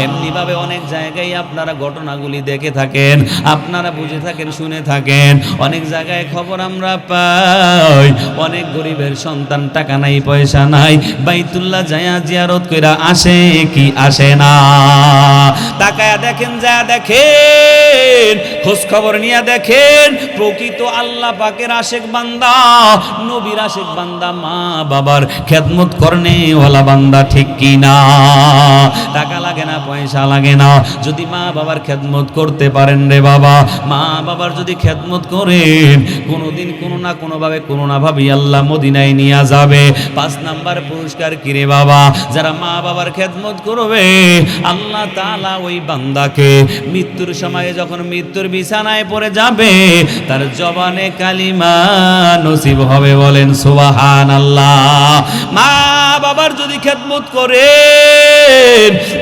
এমনি ভাবে অনেক জায়গায় আপনারা ঘটনাগুলি দেখে থাকেন, আপনারা বুঝে থাকেন, শুনে থাকেন। অনেক জায়গায় খবর আমরা পাই, অনেক গরিবের সন্তান টাকা নাই, পয়সা নাই, বাইতুল্লাহ যায়া জিয়ারত কইরা আসে কি আসে না? তাকায়া দেখেন, যা দেখেন, খোঁজ খবর নিয়ে দেখেন, প্রকৃত আল্লাহ পাকের আশেক বান্দা, নবীর আশেক বান্দা, মা বাবার খেদমত করনে ওয়ালা বান্দা, ঠিক কি না? টাকা লাগে না, পয়সা লাগে না, যদি মা বাবার খেদমত করতে পারেন রে বাবা, মা বাবার যদি খেদমত করেন, কোনোদিন কোনো না কোনোভাবে কোনো না ভাবে আল্লাহ মদিনায় নিয়ে যাবে। 5 নাম্বার পুরস্কার কি রে বাবা? যারা মা বাবার খেদমত করবে আল্লাহ তাআলা ওই বান্দাকে মৃত্যুর সময়ে যখন মৃত্যুর বিছানায় পড়ে যাবে তার জবানে কালিমা নসিব হবে, বলেন সুবহানাল্লাহ। মা বাবার যদি খেদমত করে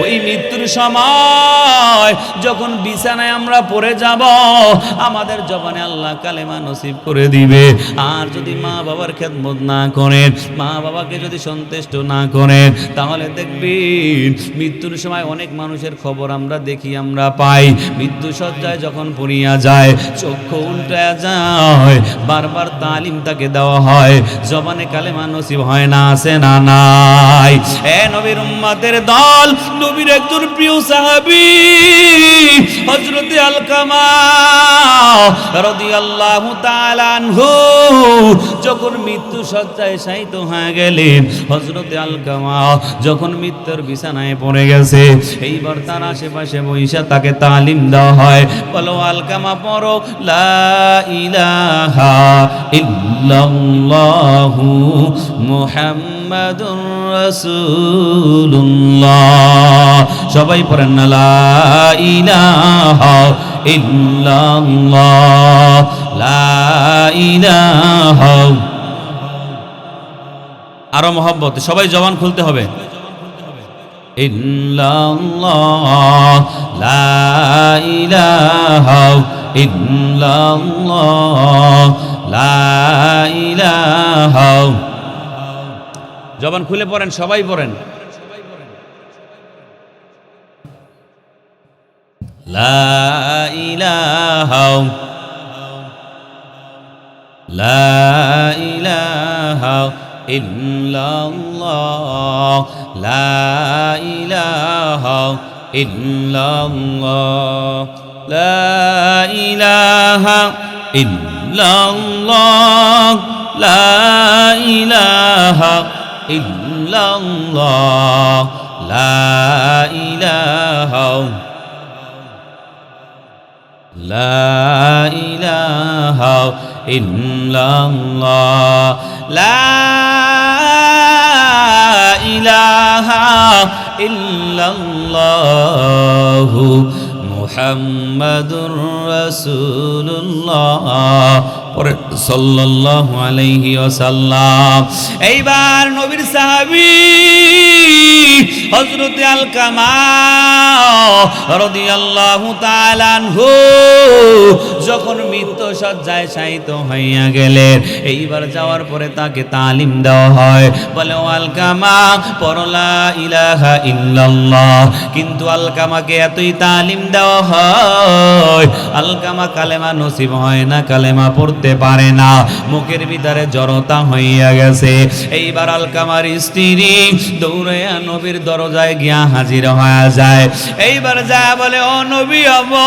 ওই মৃত্যুর সময় যখন বিছানায় আমরা পড়ে যাব আমাদের জবানে আল্লাহ কালেমা নসিব করে দিবে। আর যদি মা বাবার খেদমত না করেন, মা বাবাকে যদি সন্তুষ্ট না করেন, তাহলে দেখবেন মৃত্যুর সময় অনেক মানুষের খবর আমরা দেখি, আমরা পাই, মৃত্যু সজ্জায় যখন পড়িয়া যায় চক্ষু উল্টায়া যায়, বারবার তালিম তাকে দেওয়া হয়, জবানে কালেমা নসিব হয় না, আছে না নাই? এ নবীর উম্মতের দল, নবীর একজন প্রিয় সাহাবী হযরতে আলকামা রাদিয়াল্লাহু তাআলা আনহু যখন মৃত্যু সজ্জায় শায়িত হয়ে গেলেন, হযরতে আলকামা যখন মৃত্যুর বিছানায় পড়ে গেছে, এইবার তার আশেপাশে বইসা তাকে তালিম দেওয়া হয়, বলো আলকামা পড়ো লা ইলাহা ইল্লাল্লাহু মুহাম্মাদুর রাসূলুল্লাহ। সবাই পড়েন না লা ইলাহা ইল্লাল্লাহ, লা ইলাহা। আরো মহব্বত, সবাই জবান খুলতে হবে, ইল্লাল্লাহ, লা ইলাহা ইল্লাল্লাহ, লা ইলাহা। জবান খুলে পড়েন, সবাই পড়েন, লা ইলাহা, লা ইলাহা ইল্লাল্লাহ, লা ইলাহা ইল্লাল্লাহ, লা ইলাহা ইল্লাল্লাহ, লা ইলাহা ইল্লাল্লাহ, লা ইলাহা, লা ইলাহা ইল্লাল্লাহ, লা ইলাহা ইল্লাল্লাহু মুহাম্মাদুর রাসূলুল্লাহ, পরে সাল্লাল্লাহু আলাইহি ওয়াসাল্লাম। এইবার নবীর সাহাবী হযরতে আলকামা রাদিয়াল্লাহু তাআলা আনহু যখন মৃত্যু শয্যায় শায়িত হইয়া গেলেন, এইবার যাওয়ার পরে তাকে তালিম দেওয়া হয়, বলে ও আলকামা পড়ো লা ইলাহা ইল্লাল্লাহ। কিন্তু আলকামাকে এতই তালিম দেওয়া হয়, আলকামা কালেমা নসিব হয় না, কালেমা পড়তে পারে না, মুখের ভিতরে জড়তা হইয়া গেছে। এইবার আলকামার স্ত্রী দৌড়াইয়া নবীর দরজায় গিয়া হাজির হয়ে যায়। এইবার যা বলে ও নবী আমার,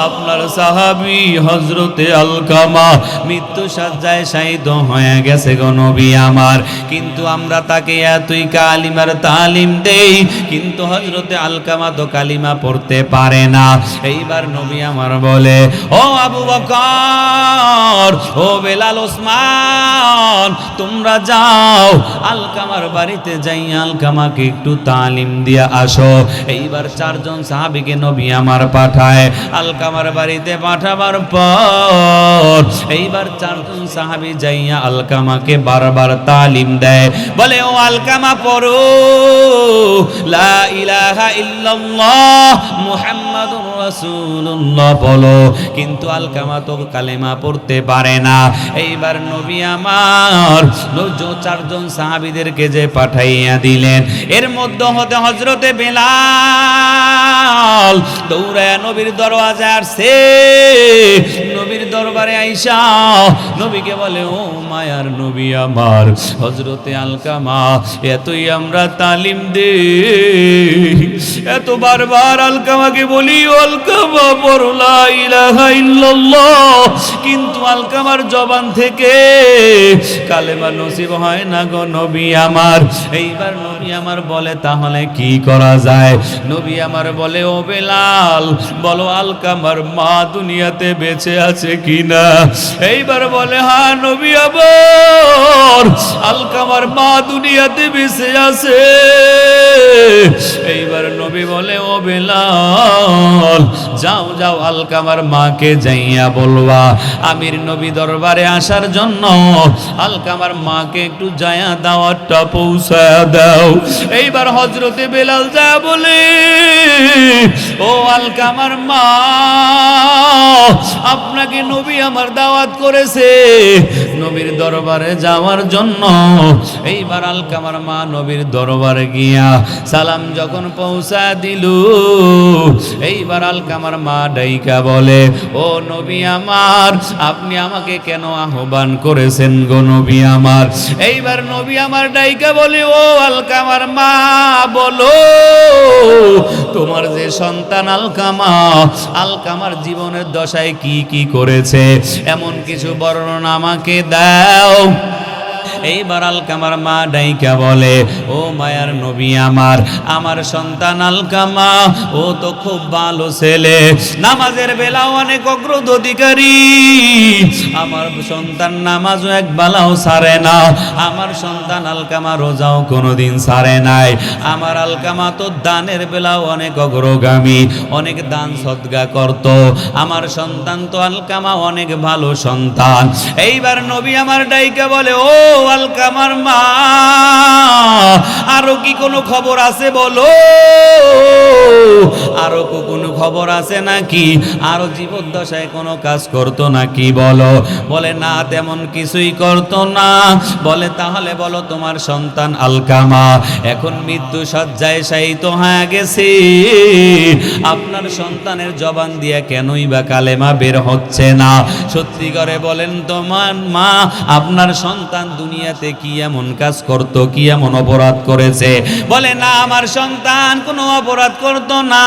আপনার সাহাবী হযরতে আলকামা মৃত্যু শয্যায় শায়িত হয়ে গেছে গো নবী আমার, কিন্তু আমরা তাকে এতই কালিমার তালিম দেই, কিন্তু হযরতে আলকামা তো কালিমা পড়তে পারে না। এইবার নবী আমার বলে ও আবু বকর, ও বেলাল, ওসমান, তোমরা যাও আলকামার বাড়িতে যাই আলকামাকে একটু তালিম দিয়া আসো। এইবার চারজন সাহাবীকে নবী আমার পাঠায়। আলকামার বাড়িতে পাঠাবার পর এইবার চারজন সাহাবী যাইয়া আলকামাকে বারবার তালিম দেয়, বলে ও আলকামা পড়ো লা ইলাহা ইল্লাল্লাহ মুহাম্মাদুর রাসূলুল্লাহ বলো, কিন্তু আলকামা তো কালেমা পড়তে পারে না। এইবার নবী আমার চারজন সাহাবীদেরকে যে পাঠাইয়া দিলেন, এর মধ্যে হতে হযরতে বেলাল দৌড়ায় নবীর দরওয়াজায় আসছে। নবীর দরবারে আইসা নবীকে বলে ও মায়ার নবী আমার, হযরতে আলকামা এতই আমরা তালিম দে, এত বারবার আলকামাকে বলি আলকামা পড়ো লা ইলাহা ইল্লাল্লাহ, কিন্তু আলকামার জবান থেকে কালেমা নসিব হয় না গো নবী আমার। এইবার নবী আমার বলে তাহলে কি করা যায়? নবী আমার বলে ও বেলাল বলো আলকামার মা দুনিয়াতে বেঁচে আছে কিনা? এইবার বলে হ্যাঁ নবী আমার, আলকামার মা দুনিয়াতে বেঁচে আছে। এইবার নবী বলে ও বেলাল যাও যাও আলকামার মাকে যাইয়া বলবা আমির নবী দরবারে আসার জন্য, আলকামার মাকে একটু যায়া দাওয়াতটা পৌঁছায়া দাও। এইবার হযরতে বেলাল যা বলে ও আলকামার মা, আপনাকে নবী আমার দাওয়াত করেছে নবীর দরবারে যাওয়ার জন্য। এইবার আলকামার মা নবীর দরবারে গিয়া সালাম যখন পৌঁছা দিল, এইবার আলকামার মা ডাইকা বলে ও নবী আমার, আপনি আমাকে কেন আহ্বান করেছেন গো নবী আমার? এইবার নবী আমার ডাইকা বলে ও আলকামার মা বলো তোমার যে সন্তান আলকামা, আলকামার জীবনের দশায় কি কি করেছে এমন কিছু বর্ণনা আমাকে দাও। এইবার আলকামার মা ডাইকা বলে ও মায়ার নবী আমার, আমার সন্তান আলকামা ও তো খুব ভালো ছেলে, নামাজের বেলা অনেক অগ্রদ অধিকারী, আমার সন্তান নামাজও এক বেলাও ছাড়ে না, আমার সন্তান আলকামা রোজাও কোনোদিন ছাড়ে নাই, আমার আলকামা তো দানের বেলাও অনেক অগ্রগামী, অনেক দান সদকা করত, আমার সন্তান তো আলকামা অনেক ভালো সন্তান। এইবার নবী আমার ডাইকা বলে ও আলকামার মা, আরো কি কোনো খবর আছে বলো, আরো কোনো খবর আছে নাকি, আরো জীবদ্দশায় কোনো কাজ করতো নাকি বলো? বলে না তেমন কিছুই করতো না। বলে তাহলে বলো তোমার সন্তান আলকামা এখন মৃত্যু শয্যায় শায়িত হয়ে গেছে, আপনার সন্তানের জবান দিয়া কেনই বা কালেমা বের হচ্ছে না? সত্যি করে বলেন তোমার মা আপনার সন্তান দুনিয়াতে কি এমন কাজ করত, কি এমন অপরাধ করেছে? বলে না আমার সন্তান কোনো অপরাধ করতো না,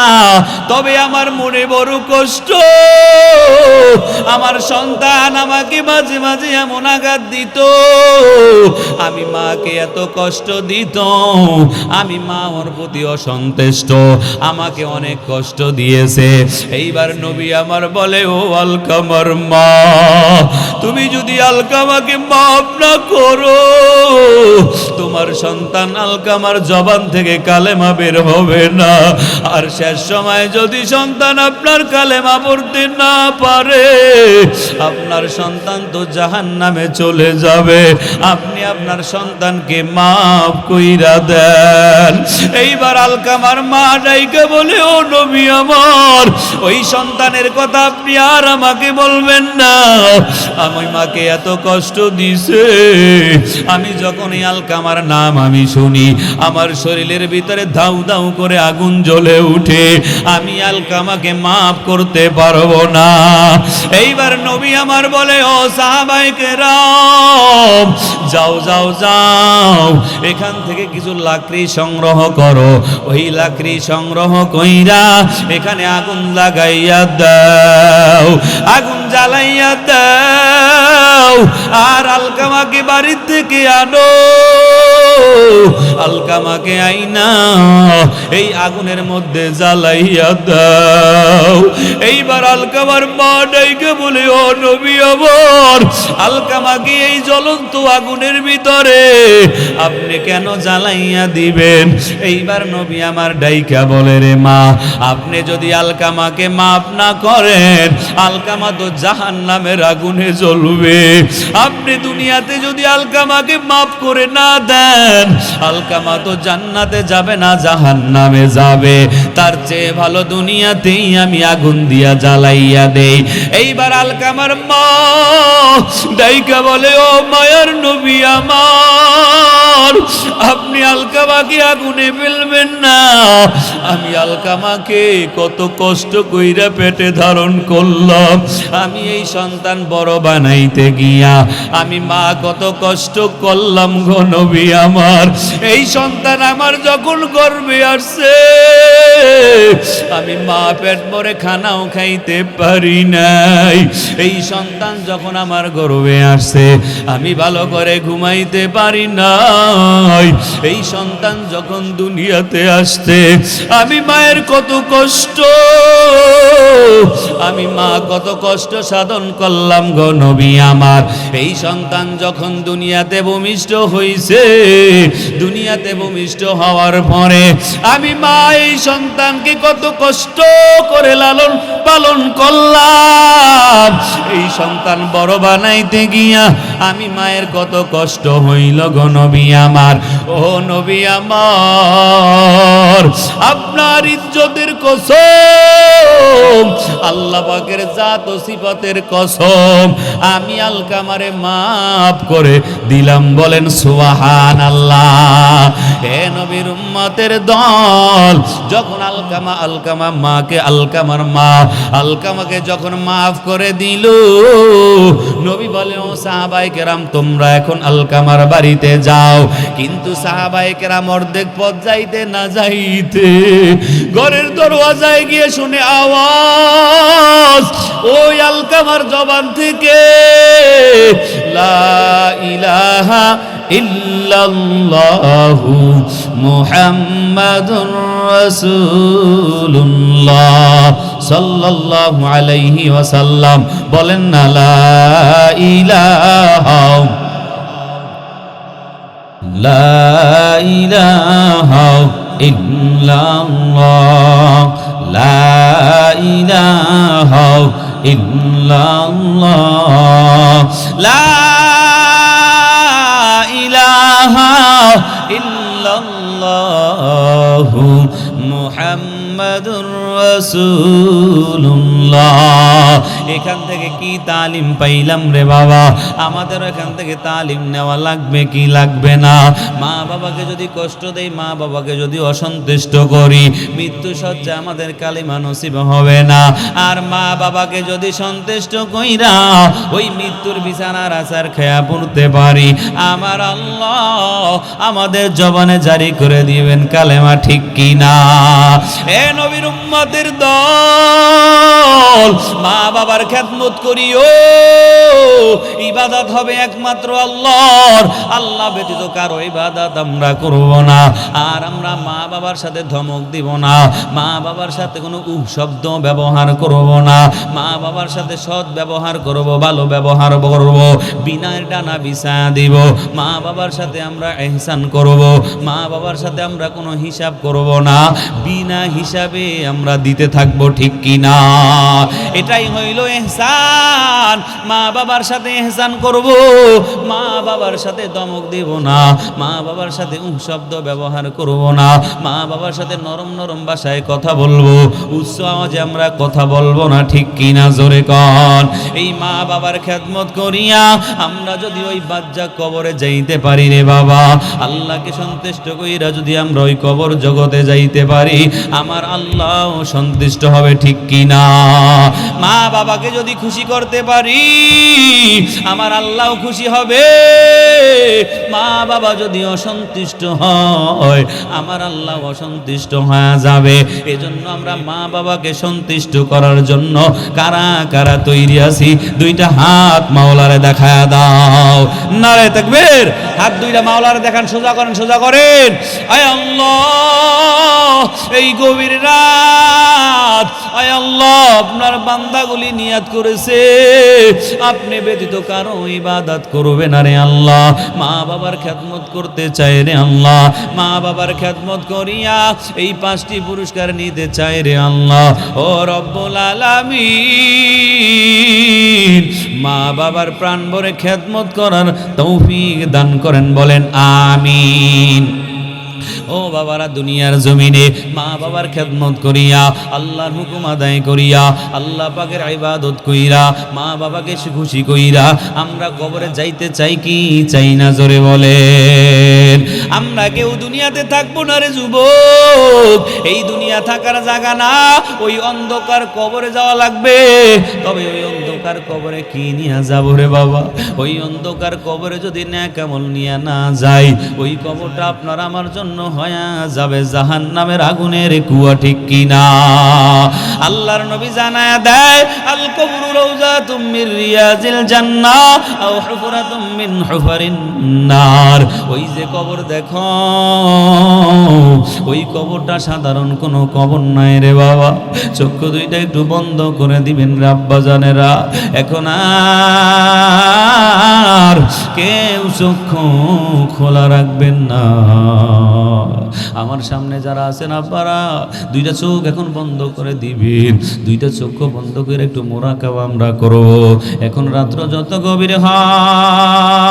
তবে আমার মনে বড় কষ্ট, আমার সন্তান আমাকে মাঝে মাঝে এমন আঘাত দিত, আমি মাকে এত কষ্ট দিত, আমি মা ওর প্রতি অসন্তুষ্ট, আমাকে অনেক কষ্ট দিয়েছে। এইবার নবী আমার বলে ও আলকামার মা, তুমি যদি আলকামাকে মাফ না করো, তোমার সন্তান আলকামার জবান থেকে কালেমা বের হবে না, আর শেষ সময় যদি সন্তান আপনার কালেমা পড়তে না পারে, আপনার সন্তান তো জাহান্নামে চলে যাবে। আপনি আপনার সন্তানকে মাফ কইরা দেন। এইবার আলকামার মা ডাইকে বলে, ও নবী আমার, ওই সন্তানের কথা আপনি আর আমাকে বলবেন না। আমি মাকে এত কষ্ট দিছে, আমি যখন এই আলকামার নাম আমি শুনি, আমার শরীরের ভিতরে ধাউ ধাউ করে আগুন জ্বলে উঠে। আমি আলকামাকে মাফ করতে পারবো না। এইবার নবী আমার বলে, ও সাহাবায়ে কেরাম, যাও যাও যাও, এখান থেকে কিছু লাকড়ি সংগ্রহ করো। ওই লাকড়ি সংগ্রহ কইরা এখানে আগুন লাগাইয়া দাও, আগুন জ্বালাইয়া দাও, আর আলকামাকে বাড়ি থেকে আনো। আলকামাকে আইনা এই আগুনের মধ্যে জ্বালাইয়া দাও। এইবার আলকামার মা ডাইকে বলে, ও নবী আমার, আলকামাকে এই জ্বলন্ত আগুনের ভিতরে আপনি কেন জ্বালাইয়া দিবেন? এইবার নবী আমার ডাইকা বলে, রে মা, আপনি যদি আলকামাকে মাফ না করেন, আলকামা তো জাহান্নামের আগুনে জ্বলবে। আপনি দুনিয়াতে যদি আলকামাকে মাফ করে না দেন, আলকামা তো জান্নাতে যাবে না, জাহান্নামে যাবে। তার চেয়ে ভালো দুনিয়াতেই আমি আগুন দিয়া জ্বালাইয়া দেই। এইবার আলকামার মা ডাইকা বলে, ও মায়ার নবী আমার, আপনি আলকামাকে আগুনে ফেলবেন না। আমি আলকামাকে কত কষ্ট কইরা পেটে ধারণ করলাম, আমি এই সন্তান বড় বানাইতে গিয়া আমি মা কত কষ্ট করলাম গো নবী আমার। এই সন্তান আমার যখন গর্ভে আসছে, আমি মা পেট ভরে খানাও খাইতে পারি নাই। এই সন্তান যখন আমার গর্ভে আসছে, আমি ভালো করে ঘুমাইতে পারি নাই। এই সন্তান যখন দুনিয়াতে আসছে, আমি মায়ের কত কষ্ট, আমি মা কত কষ্ট সাধন করলাম গো নবী আমার। এই সন্তান যখন দুনিয়াতে ভূমিষ্ঠ হইছে, দুনিয়াতে ভূমিষ্ঠ হওয়ার পরে আমি মা এই সন্তানকে কত কষ্ট করে লালন পালন করলাম। এই সন্তান বড় বানাইতে গিয়া আমি মায়ের কত কষ্ট হইল গো নবী আমার। ও নবী আমার, আপনার ইজ্জতের কসম, আল্লাহ পাকের জাত ও সিফাতের কসম, আমি আলকামারে মাফ করে দিলাম। বলেন সুবহানাল্লাহ। হে নবীর উম্মতের দল, যখন আলকামা মাকে, আলকামার মা আলকামাকে যখন মাফ করে দিল, নবী বলেন, ও সাহাবায়ে কেরাম, তোমরা এখন আলকামার বাড়িতে যাও। কিন্তু সাহাবায়ে কেরাম অর্ধেক পথ যাইতে না যাইতে ঘরের দরওয়াজায় গিয়ে শুনে আওয়াজ, ওই আলকামার জবান থেকে লা ইলাহা ইল্লাল্লাহু মুহাম্মাদুর রাসূলুল্লাহ সাল্লাল্লাহু আলাইহি ওয়াসাল্লাম। বলেন না, লা ইলাহা ইল্লাল্লাহ, লা ইলাহা ইল্লাল্লাহ, লা ইলাহা ইল্লাল্লাহ মুহাম্মাদুর রাসূলুল্লাহ। এখান থেকে কি তালিম পাইলাম রে বাবা? আমাদের এখান থেকে তালিম নেওয়া লাগবে কি লাগবে না? মা বাবাকে যদি কষ্ট দেই, মা বাবাকে যদি অসন্তুষ্ট করি, মৃত্যু সজ্জা আমাদের কালিমা নসিব হবে না। আর মা বাবাকে যদি সন্তুষ্ট কইরা ওই মৃত্যুর বিছানার আচার খেয়া পড়তে পারি, আমার আল্লাহ আমাদের জবানে জারি করে দিবেন কালেমা, ঠিক কি না? এ নবীর উম্মতের দল, মা বাবার খেদমত করিও। ইবাদত হবে একমাত্র আল্লাহর, আল্লাহ ব্যতীত কারো ইবাদত আমরা করব না। আর আমরা মা বাবার সাথে ধমক দিব না, মা বাবার সাথে কোনো শব্দ ব্যবহার করব না, মা বাবার সাথে সৎ ব্যবহার করব, ভালো ব্যবহার করব, বিনয়ের ডানা বিছায়া দিব। মা বাবার সাথে আমরা ইহসান করব, মা বাবার সাথে আমরা কোনো হিসাব করব না, বিনা বিনা হিসাবে আমরা দিতে থাকবো, ঠিক কিনা? এটাই হইল ইহসান। মা বাবার সাথে ইহসান করব, মা বাবার সাথে ধমক দেব না, মা বাবার সাথে শব্দ ব্যবহার করব না, মা বাবার সাথে নরম নরম ভাষায় কথা বলবো, উচ্চ আওয়াজে আমরা কথা বলবো না, ঠিক কিনা? জোরে কন। এই মা বাবার খেদমত করিয়া আমরা যদি ওই বাজ্জা কবরে যাইতে পারি রে বাবা, আল্লাহকে সন্তুষ্ট কইরা যদি আমরা ওই কবর জগতে যাইতে পারি, আমার আল্লাহ সন্তুষ্ট হবে, ঠিক কিনা? মা বাবাকে যদি খুশি করতে পারি, আমার আল্লাহ খুশি হবে। মা বাবা যদি অসন্তুষ্ট হয়, আমার আল্লাহ অসন্তুষ্ট হয়ে যাবে। এজন্য আমরা মা বাবাকে সন্তুষ্ট করার জন্য কারা কারা তৈরি আছি? দুইটা হাত মাওলারে দেখায়া দাও। নারে তাকবীর। হাত দুইটা মাওলারে দেখান, সোজা করেন, সোজা করেন। আয় আল্লাহ, এই গভীর রাত, আয় আল্লাহ, আপনার বান্দাগুলি নিয়াত করেছে আপনি ব্যতীত কারো ইবাদত করবে না রে আল্লাহ। মা বাবার খেদমত করতে চায় রে আল্লাহ, মা বাবার খেদমত করিয়া এই 5টি পুরস্কার নিতে চায় রে আল্লাহ। ও রব্বুল আলামিন, মা বাবার প্রাণ ভরে খেদমত করার তৌফিক দান করেন, বলেন আমিন। ও বাবারা, দুনিয়ার জমিনে মা বাবার খেদমত করিয়া, আল্লাহর হুকুম আদায় করিয়া, আল্লাহ পাকের ইবাদত কইরা, মা বাবাকে খুশি কইরা আমরা কবরে যাইতে চাই কি চাই না? জোরে বলেন। আমরা কেউ দুনিয়াতে থাকবো না রে যুবক, এই দুনিয়া থাকার জায়গা না, ওই অন্ধকার কবরে যাওয়া লাগবে। তবে ওই অন্ধকার কবরে কি নিয়ে যাবো রে বাবা? ওই অন্ধকার কবরে যদি নেক আমল নিয়ে না যাই, ওই কবরটা আপনার আমার জন্য হয়ে যাবে জাহান্নামের আগুনের কুয়া, ঠিক কিনা? আল্লাহর নবী জানায়া দেয়, আল কবরু রাউযাতুম মির রিয়াজিল জান্নাহ আও হুফরাতুম মিন হুফারিন নার। ওই যে কবর দেখো, ওই কবরটা সাধারণ কোনো কবর নাই রে বাবা। চক্ষু দুইটা একটু বন্ধ করে দিবেন রে আব্বা জানেরা, এখন আর কেউ চক্ষু খোলা রাখবেন না। আমার সামনে যারা আছেন আব্বারা, দুইটা চোখ এখন বন্ধ করে দিবেন, দুইটা চক্ষু বন্ধ করে একটু মোরাকাবা আমরা করব। এখন রাত্র যত গভীর হয়,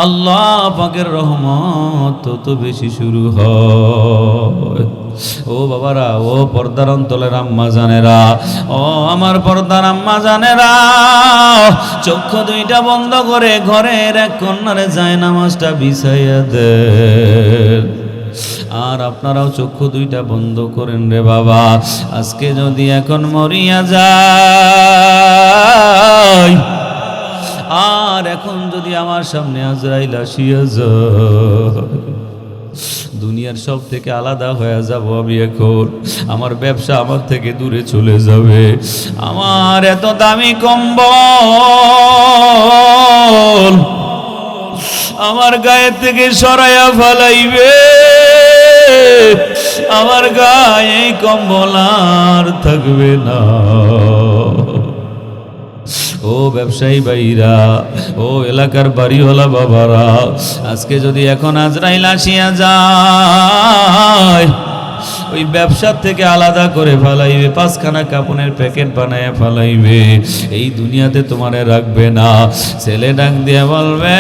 আল্লাহ পাকের রহমত তত বেশি শুরু হয়। ও বাবারা, ও পর্দার অন্তলের আম্মা জানেরা, ও আমার পর্দার আম্মা জানেরা, চক্ষু দুইটা বন্ধ করে ঘরের এক কর্নারে যায় নামাজটা বিছাইয়া দেন। আর আপনারাও চক্ষু দুইটা বন্ধ করেন রে বাবা। আজকে যদি এখন মরিয়া যায়, আর এখন যদি আমার সামনে আজরাইল আসিয়া যায়, দুনিয়ার সব থেকে আলাদা হয়ে যাব আমি। এখন আমার ব্যবসা আমার থেকে দূরে চলে যাবে, আমার এত দামি কম্বল আমার গায়ে থেকে সরাইয়া ফেলাইবে, আমার গায়ে কম্বল আর থাকবে না। ও ব্যবসায়ী ভাইরা, ও এলাকার বাড়িওয়ালা বাবারা, আজকে যদি এখন আজরাইল আসিয়া যায়, ওই ব্যবসার থেকে আলাদা করে ফেলাইবে, 5খানা কাপড়ের প্যাকেট বানায় ফেলাইবে, এই দুনিয়াতে তোমারে রাখবে না। ছেলে ডাক দিয়ে বলবে,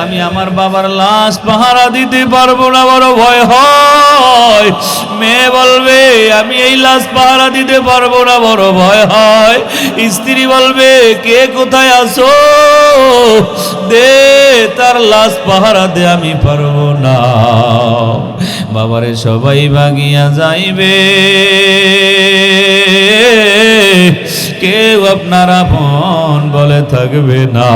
আমি আমার বাবার লাশ পাহারা দিতে পারবো না, বড় ভয় হয়। মেয়ে বলবে, আমি এই লাশ পাহারা দিতে পারবো না, বড় ভয় হয়। স্ত্রী বলবে, কে কোথায় আছো, দে তার লাশ পাহারা দে, আমি পারবো না। বাবারে সবাই ভাগিয়া যাইবে, কেউ আপনার আপন বলে থাকবে না।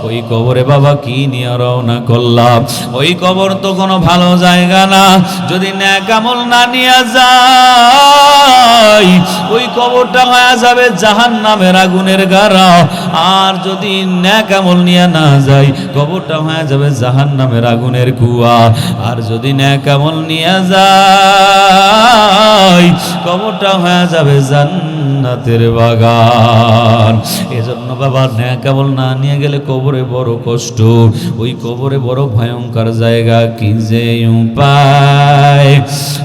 ওই কবরে বাবা কি নিয়ে রওনা করলাম? ওই কবর তো কোনো ভালো জায়গা না, যদি নেক আমল না নিয়ে যাই, ওই কবরটা হয়ে যাবে জাহান্নামের আগুনের গাড়া। আর যদি নেক আমল নিয়ে না যাই কবরটা হয়ে যাবে জাহান্নামের আগুনের কুয়া। আর যদি নেক আমল নিয়ে যাই কবরটা হয়ে যাবে জান্নাতের বাগান। এজন্য বাবা নেক আমল না নিয়ে গেলে কবরে বড় কষ্ট, ওই কবরে বড় ভয়ঙ্কর জায়গা। কি যে উপায়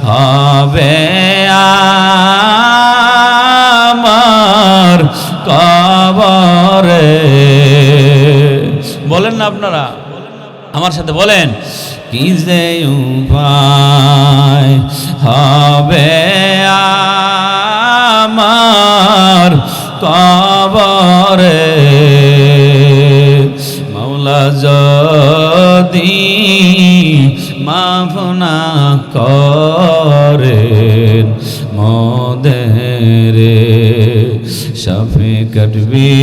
হবে আমার কবরে, বলেন না আপনারা, আমার সাথে বলেন, কি যে উপায় হবে আমার কবরে, মাওলা যদি মাফ না করেন মোদের সাফে কাটবি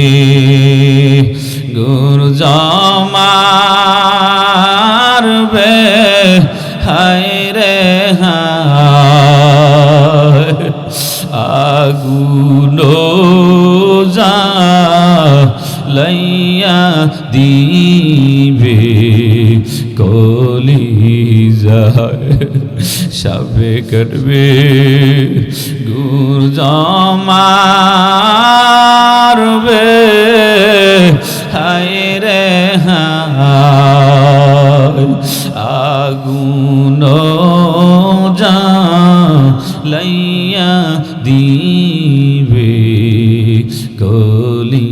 গুর জমারবে হায় রে হায়, আগুন জ্বালাইয়া দিবে কলিজায়, সাপে কাটবে গুর জমারবে হায় রে হায়, আগুন জ্বালাইয়া দিবে কলিজায়।